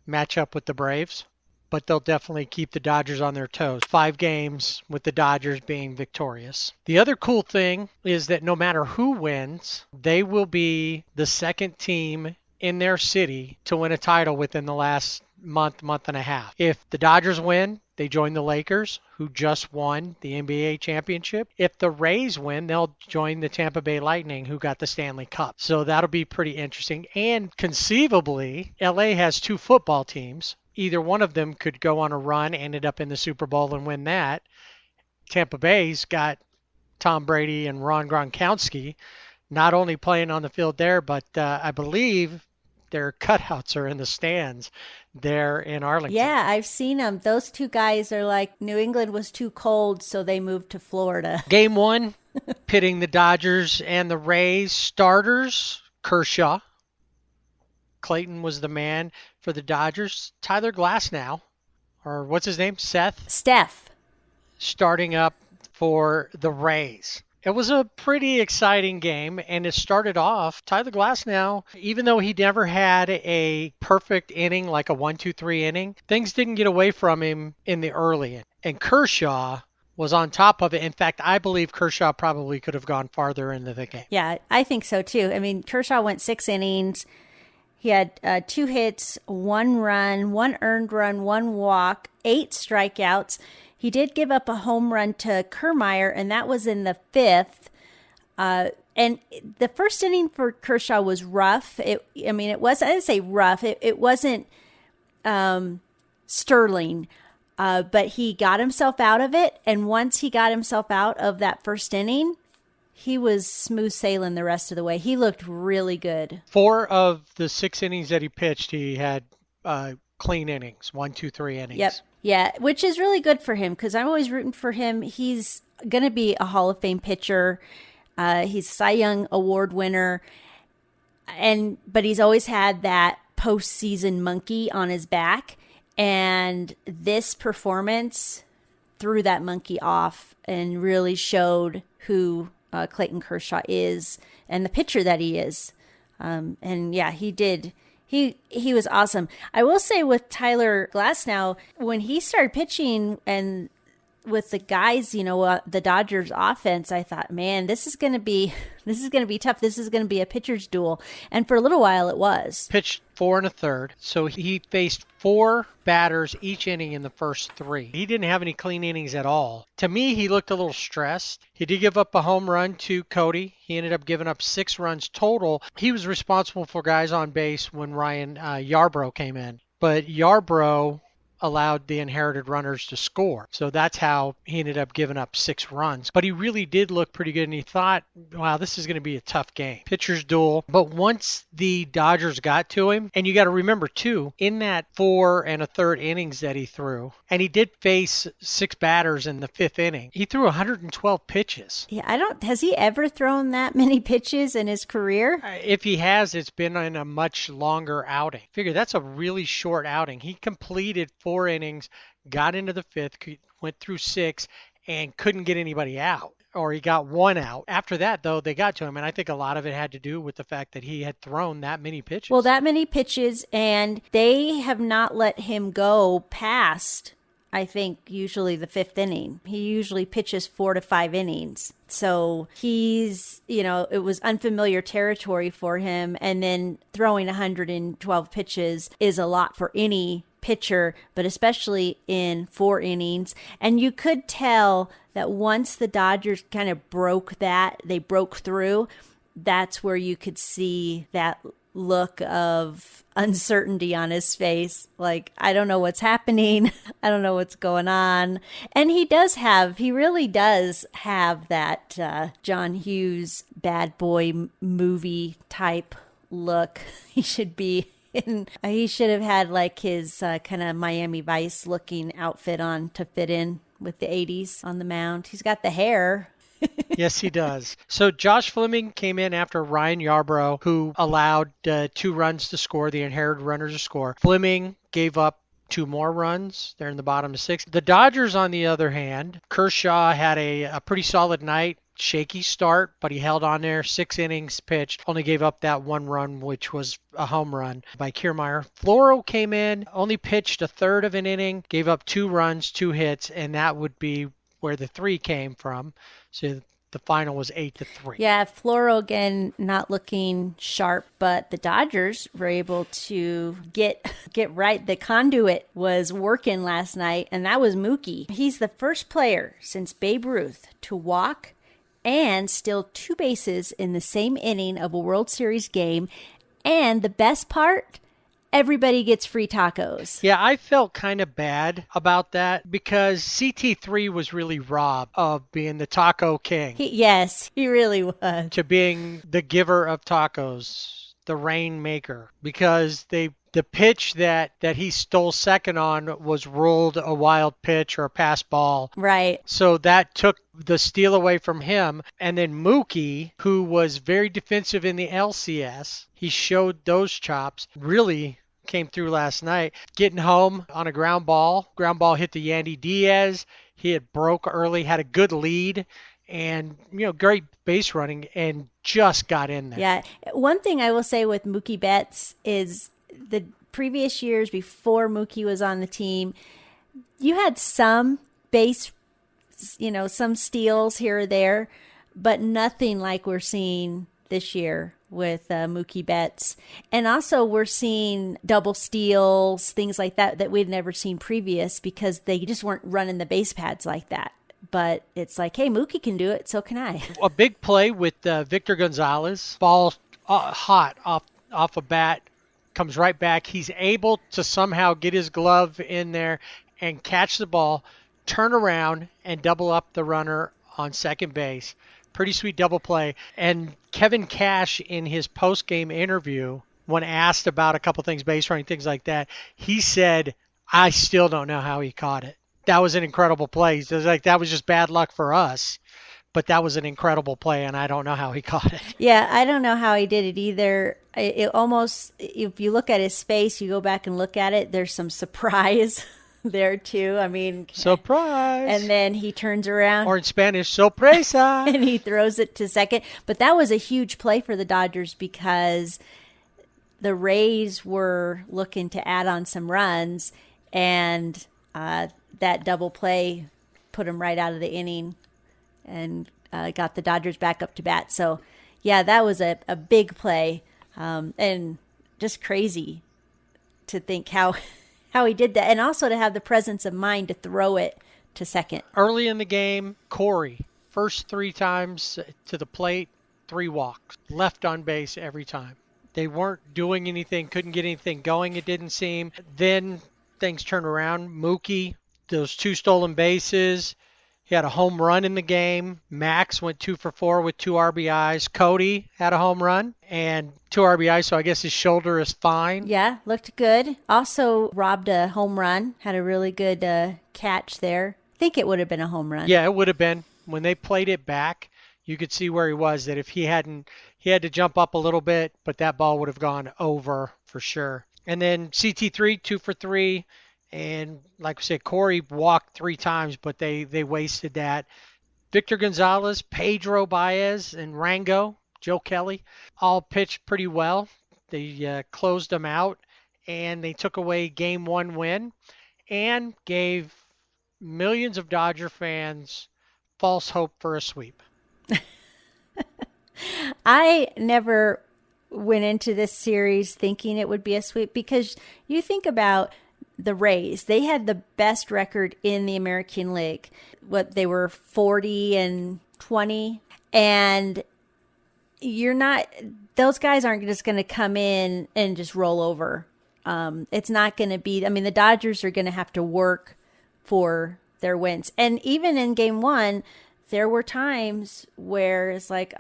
match up with the Braves, but they'll definitely keep the Dodgers on their toes. 5 games with the Dodgers being victorious. The other cool thing is that no matter who wins, they will be the second team in their city to win a title within the last month and a half. If the Dodgers win, they join the Lakers, who just won the NBA championship. If the Rays win, they'll join the Tampa Bay Lightning, who got the Stanley Cup. So that'll be pretty interesting. And conceivably, LA has 2 football teams. Either one of them could go on a run, ended up in the Super Bowl and win that. Tampa Bay's got Tom Brady and Ron Gronkowski not only playing on the field there, but I believe their cutouts are in the stands there in Arlington. Yeah, I've seen them. Those 2 guys are like, New England was too cold, so they moved to Florida. Game 1, pitting the Dodgers and the Rays. Starters, Kershaw. Clayton was the man for the Dodgers. Tyler Glasnow, or what's his name? Steph. Steph. Starting up for the Rays. It was a pretty exciting game, and it started off, Tyler Glasnow, even though he never had a perfect inning, like a 1-2-3 inning, things didn't get away from him in the early inning. And Kershaw was on top of it. In fact, I believe Kershaw probably could have gone farther into the game. Yeah, I think so too. I mean, Kershaw went 6 innings. He had 2 hits, 1 run, 1 earned run, 1 walk, 8 strikeouts. He did give up a home run to Kiermaier, and that was in the 5th. And the first inning for Kershaw was rough. I didn't say rough. It wasn't sterling, but he got himself out of it. And once he got himself out of that first inning, he was smooth sailing the rest of the way. He looked really good. 4 of the 6 innings that he pitched, he had clean innings, 1, 2, 3 innings. Yep. Yeah, which is really good for him because I'm always rooting for him. He's going to be a Hall of Fame pitcher. He's a Cy Young Award winner. But he's always had that postseason monkey on his back. And this performance threw that monkey off and really showed who Clayton Kershaw is and the pitcher that he is. And yeah, he did. He was awesome. I will say with Tyler Glasnow, when he started pitching and with the guys, the Dodgers offense, I thought, man, this is going to be tough. This is going to be a pitcher's duel. And for a little while it was. Pitched 4 1/3. So he faced 4 batters each inning in the first 3. He didn't have any clean innings at all. To me, he looked a little stressed. He did give up a home run to Cody. He ended up giving up 6 runs total. He was responsible for guys on base when Ryan Yarbrough came in. But Yarbrough allowed the inherited runners to score. So that's how he ended up giving up 6 runs. But he really did look pretty good, and he thought, wow, this is going to be a tough game. Pitcher's duel. But once the Dodgers got to him, and you got to remember, too, in that 4 1/3 innings that he threw, and he did face 6 batters in the 5th inning, he threw 112 pitches. Yeah, has he ever thrown that many pitches in his career? If he has, it's been in a much longer outing. Figure that's a really short outing. He completed 4 innings, got into the 5th, went through 6, and couldn't get anybody out. Or he got 1 out. After that, though, they got to him, and I think a lot of it had to do with the fact that he had thrown that many pitches. Well, that many pitches, and they have not let him go past, I think, usually the 5th inning. He usually pitches 4 to 5 innings. So he's, it was unfamiliar territory for him, and then throwing 112 pitches is a lot for any pitcher, but especially in 4 innings. And you could tell that once the Dodgers kind of they broke through, that's where you could see that look of uncertainty on his face. Like, I don't know what's happening. I don't know what's going on. And he really does have that John Hughes bad boy movie type look. He should have had like his kind of Miami Vice looking outfit on to fit in with the 80s on the mound. He's got the hair. Yes, he does. So Josh Fleming came in after Ryan Yarbrough, who allowed 2 runs to score, the inherited runners to score. Fleming gave up 2 more runs. They're in the bottom of 6. The Dodgers, on the other hand, Kershaw had a pretty solid night. Shaky start, but he held on there. 6 innings pitched, only gave up that 1 run, which was a home run by Kiermaier. Floro came in, only pitched 1/3 of an inning, gave up 2 runs, 2 hits, and that would be where the 3 came from. So the final was 8-3. Yeah, Floro again not looking sharp, but the Dodgers were able to get right. The conduit was working last night, and that was Mookie. He's the first player since Babe Ruth to walk and steal 2 bases in the same inning of a World Series game. And the best part, everybody gets free tacos. Yeah, I felt kind of bad about that because CT3 was really robbed of being the taco king. Yes, he really was. To being the giver of tacos, the rainmaker, because the pitch that he stole second on was ruled a wild pitch or a pass ball. Right. So that took the steal away from him. And then Mookie, who was very defensive in the LCS, he showed those chops, really came through last night, getting home on a ground ball. Ground ball hit the Yandy Diaz. He had broke early, had a good lead, and great base running, and just got in there. Yeah. One thing I will say with Mookie Betts is the previous years before Mookie was on the team, you had some base, some steals here or there, but nothing like we're seeing this year with Mookie Betts. And also we're seeing double steals, things like that we'd never seen previous because they just weren't running the base pads like that. But it's like, hey, Mookie can do it, so can I. A big play with Victor Gonzalez. Ball hot off a bat, comes right back. He's able to somehow get his glove in there and catch the ball, turn around, and double up the runner on second base. Pretty sweet double play. And Kevin Cash, in his post-game interview, when asked about a couple things, base running, things like that, he said, I still don't know how he caught it. That was an incredible play. So like, that was just bad luck for us, but that was an incredible play, and I don't know how he caught it. Yeah, I don't know how he did it either. It almost, if you look at his face, you go back and look at it, there's some surprise there too. I mean, surprise. And then he turns around. Or in Spanish, sorpresa. And he throws it to second. But that was a huge play for the Dodgers because the Rays were looking to add on some runs, and that double play put him right out of the inning and got the Dodgers back up to bat. So, yeah, that was a big play, and just crazy to think how he did that, and also to have the presence of mind to throw it to second. Early in the game, Corey, first 3 times to the plate, 3 walks, left on base every time. They weren't doing anything, couldn't get anything going, it didn't seem. Then things turned around. Mookie, those 2 stolen bases. He had a home run in the game. Max went 2 for 4 with 2 RBIs. Cody had a home run and 2 RBIs, so I guess his shoulder is fine. Yeah, looked good. Also robbed a home run. Had a really good catch there. I think it would have been a home run. Yeah, it would have been. When they played it back, you could see where he was, that if he had to jump up a little bit, but that ball would have gone over for sure. And then CT3, 2 for 3. And like we said, Corey walked 3 times, but they wasted that. Victor Gonzalez, Pedro Baez, and Rango, Joe Kelly, all pitched pretty well. They closed them out, and they took away Game 1 win and gave millions of Dodger fans false hope for a sweep. I never went into this series thinking it would be a sweep because you think about the Rays. They had the best record in the American League. They were 40-20, and those guys aren't just going to come in and just roll over. It's not going to be, the Dodgers are going to have to work for their wins. And even in Game 1, there were times where it's like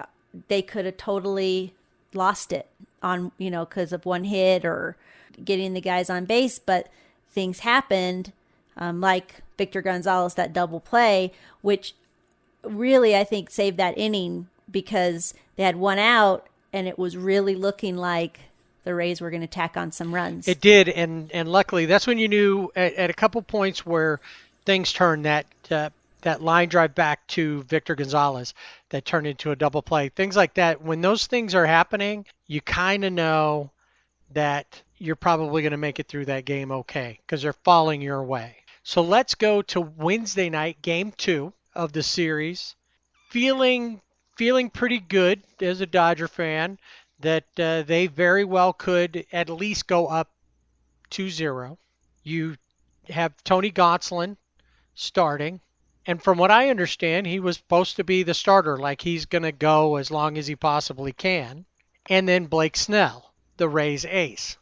they could have totally lost it on, because of one hit or getting the guys on base, but things happened, like Victor Gonzalez, that double play, which really, I think, saved that inning because they had 1 out, and it was really looking like the Rays were going to tack on some runs. It did, and luckily, that's when you knew at a couple points where things turned, that line drive back to Victor Gonzalez that turned into a double play. Things like that, when those things are happening, you kind of know that you're probably going to make it through that game okay because they're falling your way. So let's go to Wednesday night, Game 2 of the series. Feeling pretty good as a Dodger fan that they very well could at least go up 2-0. You have Tony Gonsolin starting. And from what I understand, he was supposed to be the starter, like he's going to go as long as he possibly can. And then Blake Snell, the Rays ace.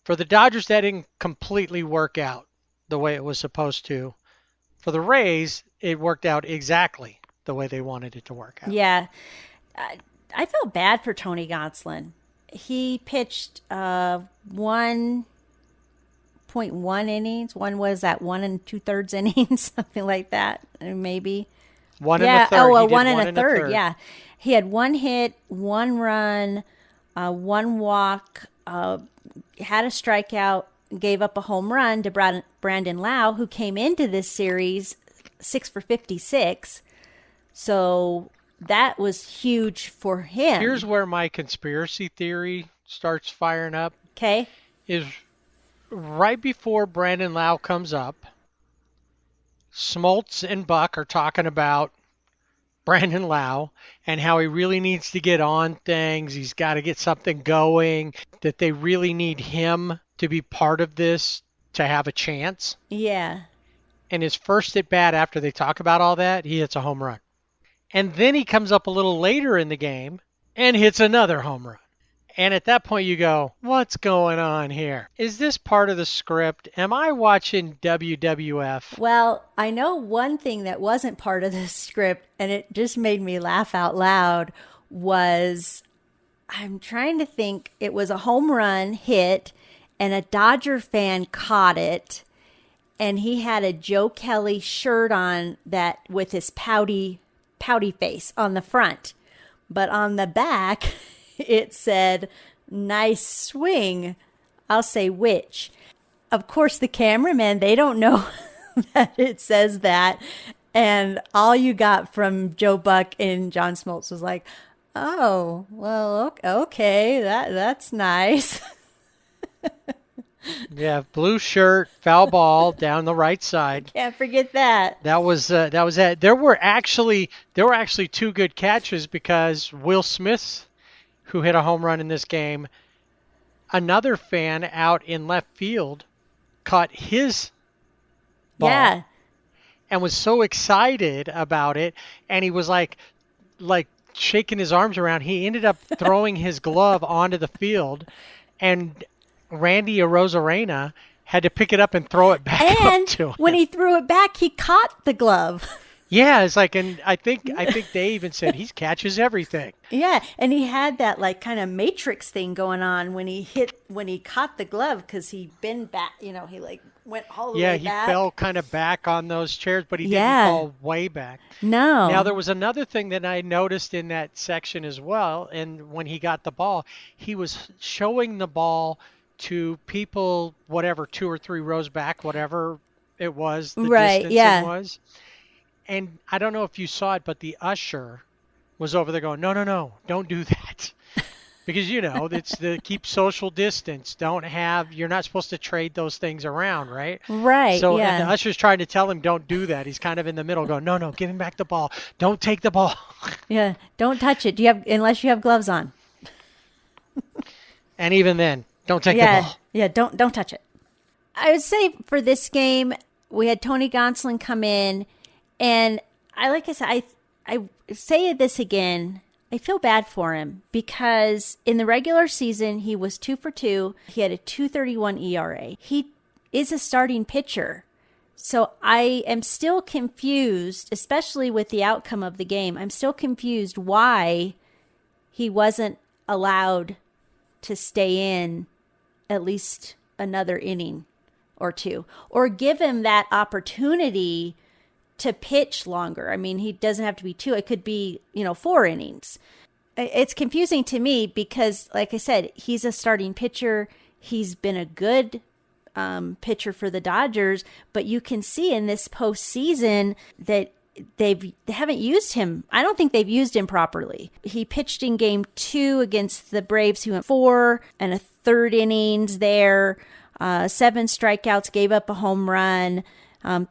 For the Dodgers, that didn't completely work out the way it was supposed to. For the Rays, it worked out exactly the way they wanted it to work out. Yeah. I felt bad for Tony Gonsolin. He pitched 1.1 innings. One was at 1 2/3 innings, something like that, maybe. 1 and a third. Oh, well, 1 and a third. Yeah. He had 1 hit, 1 run, 1 walk, had a strikeout, gave up a home run to Brandon Lau, who came into this series 6 for 56. So that was huge for him. Here's where my conspiracy theory starts firing up. Okay. Is right before Brandon Lau comes up, Smoltz and Buck are talking about Brandon Lau and how he really needs to get on things. He's got to get something going, that they really need him to be part of this to have a chance. Yeah. And his first at bat after they talk about all that, he hits a home run. And then he comes up a little later in the game and hits another home run. And at that point you go, what's going on here? Is this part of the script? Am I watching WWF? Well, I know one thing that wasn't part of the script, and it just made me laugh out loud, was I'm trying to think, it was a home run hit, and a Dodger fan caught it, and he had a Joe Kelly shirt on that with his pouty face on the front. But on the back, it said, nice swing. I'll say which. Of course, the cameramen, they don't know that it says that. And all you got from Joe Buck and John Smoltz was like, oh, well, okay, that's nice. Yeah, blue shirt, foul ball down the right side. Can't forget that. That was it. There were actually two good catches because Will Smith, who hit a home run in this game, another fan out in left field caught his ball. Yeah. And was so excited about it, and he was like shaking his arms around. He ended up throwing his glove onto the field, and Randy Arozarena had to pick it up and throw it back up to him. And when he threw it back, he caught the glove. Yeah, it's like, and I think they even said he catches everything. Yeah, and he had that like kind of Matrix thing going on when he caught the glove, because he bent back, he like went all the way back. Yeah, he fell kind of back on those chairs, but he didn't fall way back. No. Now, there was another thing that I noticed in that section as well, and when he got the ball, he was showing the ball to people, whatever, 2 or 3 rows back, whatever it was, the distance it was. And I don't know if you saw it, but the usher was over there going, no, don't do that. Because, it's the keep social distance. You're not supposed to trade those things around, right? Right, So yeah. and the usher's trying to tell him, don't do that. He's kind of in the middle going, no, give him back the ball. Don't take the ball. Yeah, don't touch it. Unless you have gloves on. And even then, don't take the ball. Yeah, don't touch it. I would say for this game, we had Tony Gonsolin come in, and I say this again, I feel bad for him, because in the regular season, he was 2 for 2. He had a 2.31 ERA. He is a starting pitcher. So I am still confused, especially with the outcome of the game. I'm still confused why he wasn't allowed to stay in at least another inning or two, or give him that opportunity to pitch longer. I mean, he doesn't have to be 2. It could be, 4 innings. It's confusing to me because, like I said, he's a starting pitcher. He's been a good pitcher for the Dodgers, but you can see in this postseason that they haven't used him. I don't think they've used him properly. He pitched in game 2 against the Braves. He went 4 and a third innings there, 7 strikeouts, gave up a home run,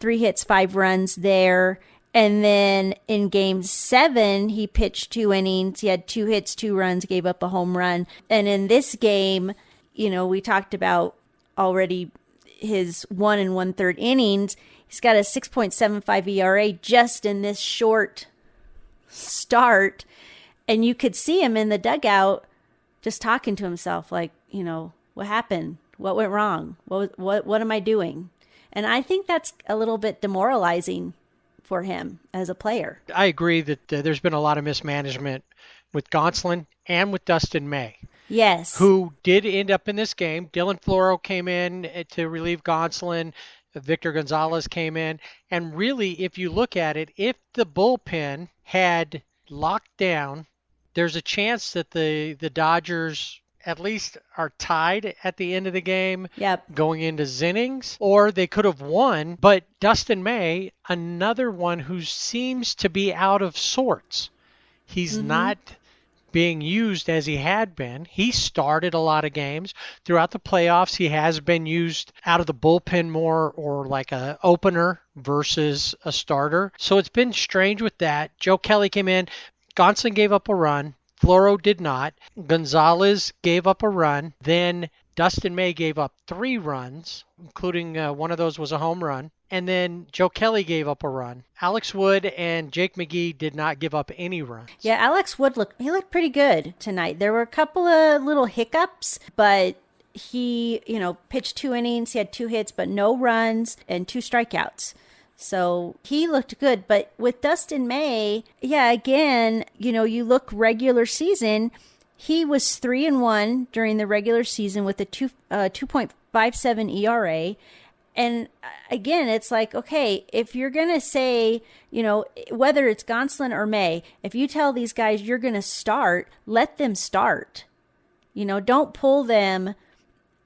3 hits, 5 runs there. And then in game 7, he pitched 2 innings. He had 2 hits, 2 runs, gave up a home run. And in this game, we talked about already his 1 1/3 innings. He's got a 6.75 ERA just in this short start. And you could see him in the dugout just talking to himself like, what happened? What went wrong? What am I doing? And I think that's a little bit demoralizing for him as a player. I agree that there's been a lot of mismanagement with Gonsolin and with Dustin May. Yes. Who did end up in this game. Dylan Floro came in to relieve Gonsolin. Victor Gonzalez came in. And really, if you look at it, if the bullpen had locked down, there's a chance that the Dodgers at least are tied at the end of the game Yep. going into innings, or they could have won. But Dustin May, another one who seems to be out of sorts. He's not being used as he had been. He started a lot of games throughout the playoffs. He has been used out of the bullpen more, or like a opener versus a starter. So it's been strange with that. Joe Kelly came in. Gonsolin gave up a run. Floro did not. Gonzalez gave up a run. Then Dustin May gave up 3 runs, including one of those was a home run. And then Joe Kelly gave up a run. Alex Wood and Jake McGee did not give up any runs. Yeah, Alex Wood looked pretty good tonight. There were a couple of little hiccups, but he, pitched 2 innings. He had 2 hits, but no runs and 2 strikeouts. So he looked good. But with Dustin May, yeah, again, you look regular season, he was 3-1 during the regular season with a 2.57 ERA. And again, it's like, okay, if you're going to say, whether it's Gonsolin or May, if you tell these guys you're going to start, let them start. Don't pull them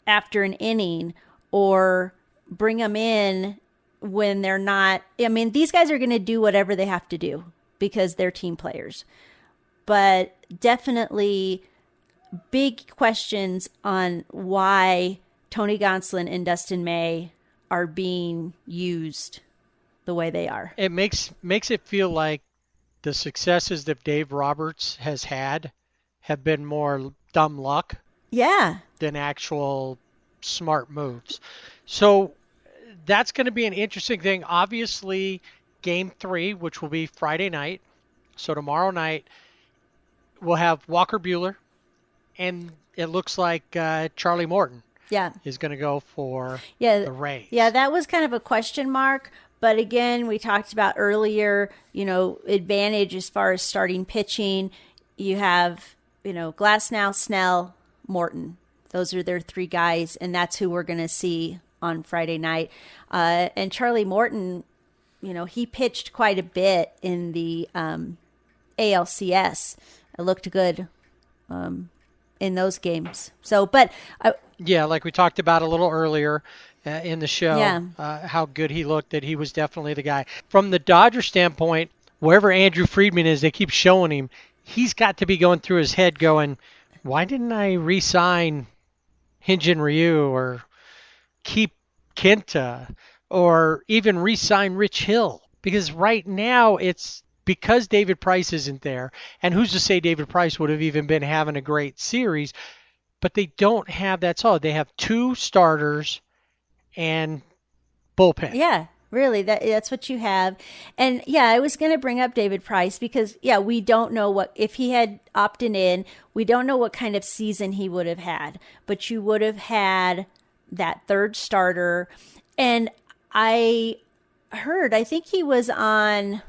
after an inning or bring them in when they're not. I mean, these guys are going to do whatever they have to do because they're team players. But definitely big questions on why Tony Gonsolin and Dustin May are being used the way they are. It makes it feel like the successes that Dave Roberts has had have been more dumb luck than actual smart moves. So that's going to be an interesting thing. Obviously, Game 3, which will be Friday night. So tomorrow night, we'll have Walker Buehler, and it looks like Charlie Morton is going to go for the Rays. Yeah, that was kind of a question mark. But again, we talked about earlier, advantage as far as starting pitching. You have, Glasnow, Snell, Morton. Those are their 3 guys, and that's who we're going to see on Friday night. And Charlie Morton, he pitched quite a bit in the ALCS. It looked good in those games. So, but yeah, like we talked about a little earlier in the show, Yeah. How good he looked, that he was definitely the guy. From the Dodger standpoint, wherever Andrew Friedman is, they keep showing him. He's got to be going through his head going, why didn't I re-sign Hyun-Jin Ryu or keep Kenta or even re-sign Rich Hill? Because right now it's because David Price isn't there. And who's to say David Price would have even been having a great series? But they don't have that solid. They have 2 starters and bullpen. Yeah, really, that's what you have. And yeah, I was going to bring up David Price because, we don't know if he had opted in, we don't know what kind of season he would have had. But you would have had that 3rd starter. And I think he was on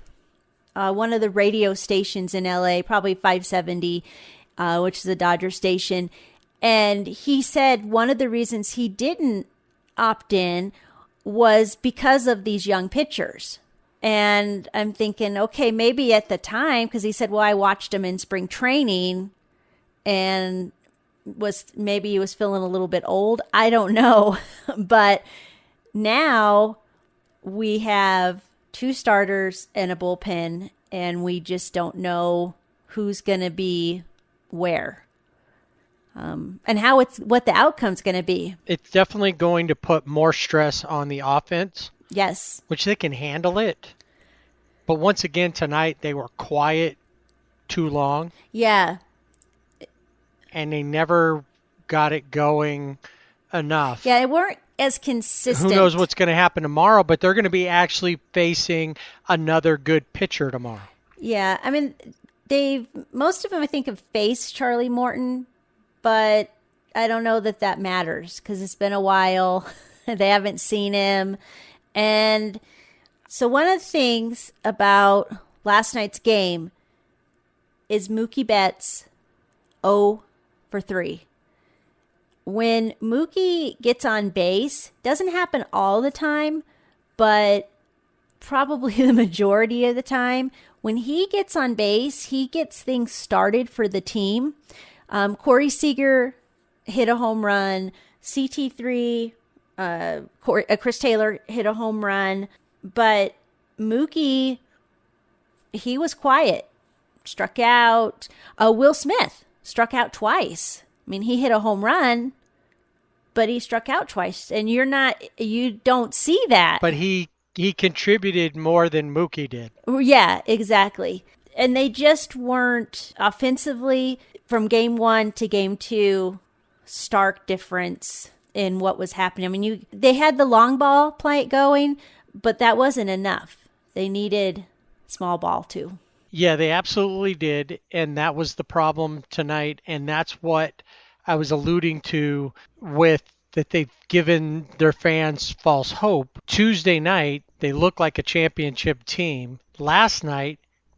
one of the radio stations in LA, probably 570, which is a Dodger station. And he said one of the reasons he didn't opt in was because of these young pitchers. And I'm thinking, okay, maybe at the time, because he said, well, I watched him in spring training and maybe he was feeling a little bit old. I don't know. But now we have 2 starters and a bullpen, and we just don't know who's going to be where. And what the outcome's going to be. It's definitely going to put more stress on the offense. Yes. Which they can handle it. But once again, tonight, they were quiet too long. Yeah. And they never got it going enough. Yeah, they weren't as consistent. Who knows what's going to happen tomorrow, but they're going to be actually facing another good pitcher tomorrow. Yeah, I mean, most of them, I think, have faced Charlie Morton, but I don't know that matters because it's been a while. They haven't seen him. And so one of the things about last night's game is Mookie Betts 0 for 3. When Mookie gets on base, doesn't happen all the time, but probably the majority of the time, when he gets on base, he gets things started for the team. Corey Seager hit a home run. CT3, Chris Taylor hit a home run. But Mookie, he was quiet. Struck out. Will Smith struck out twice. I mean, he hit a home run, but he struck out twice. And you don't see that. But he contributed more than Mookie did. Yeah, exactly. And they just weren't offensively from game 1 to game 2, stark difference in what was happening. I mean, they had the long ball play going, but that wasn't enough. They needed small ball too. Yeah, they absolutely did. And that was the problem tonight. And that's what I was alluding to with that they've given their fans false hope. Tuesday night, they look like a championship team. Last night,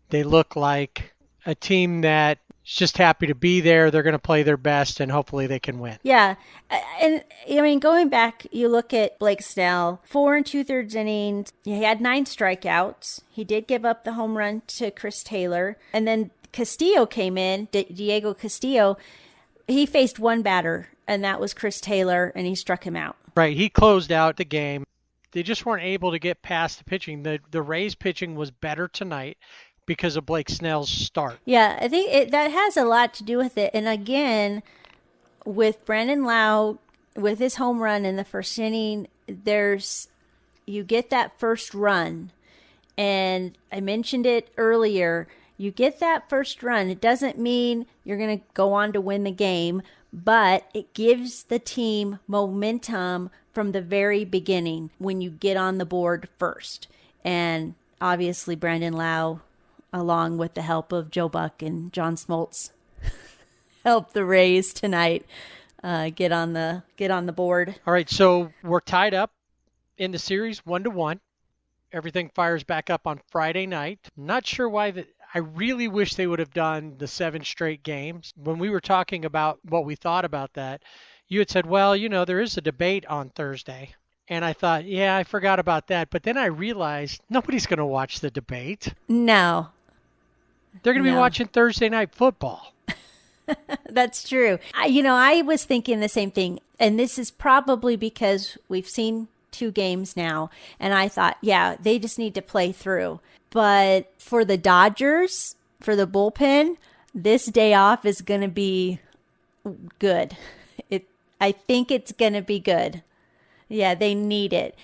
they look like a team that is just happy to be there. They're going to play their best, and hopefully they can win. Yeah. And, I mean, going back, you look at Blake Snell, 4 2/3 innings. He had 9 strikeouts. He did give up the home run to Chris Taylor. And then Castillo came in, Diego Castillo. He faced one batter, and that was Chris Taylor, and he struck him out. Right. He closed out the game. They just weren't able to get past the pitching. The Rays pitching was better tonight because of Blake Snell's start. Yeah, I think that has a lot to do with it. And again, with Brandon Lau, with his home run in the first inning, you get that first run. And I mentioned it earlier. You get that first run. It doesn't mean you're going to go on to win the game, but it gives the team momentum from the very beginning when you get on the board first. And obviously Brandon Lau, along with the help of Joe Buck and John Smoltz, helped the Rays tonight get on the board. All right, so we're tied up in the series 1-1. Everything fires back up on Friday night. Not sure why I really wish they would have done the 7 straight games. When we were talking about what we thought about that, you had said, well, there is a debate on Thursday. And I thought, yeah, I forgot about that. But then I realized nobody's going to watch the debate. No. They're going to be watching Thursday night football. That's true. I was thinking the same thing. And this is probably because we've seen 2 games now. And I thought, yeah, they just need to play through. But for the Dodgers, for the bullpen, this day off is going to be good. I think it's going to be good. Yeah, they need it.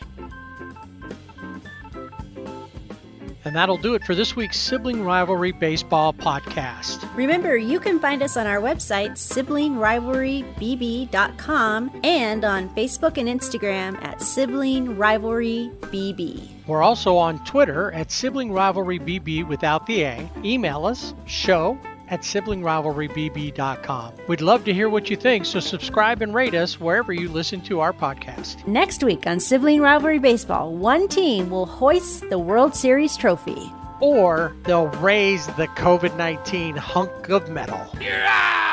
And that'll do it for this week's Sibling Rivalry Baseball podcast. Remember, you can find us on our website, siblingrivalrybb.com, and on Facebook and Instagram at Sibling Rivalry BB. We're also on Twitter at Sibling Rivalry BB without the A. Email us, show@siblingrivalrybb.com. We'd love to hear what you think, so subscribe and rate us wherever you listen to our podcast. Next week on Sibling Rivalry Baseball, one team will hoist the World Series trophy. Or they'll raise the COVID-19 hunk of metal. Yeah!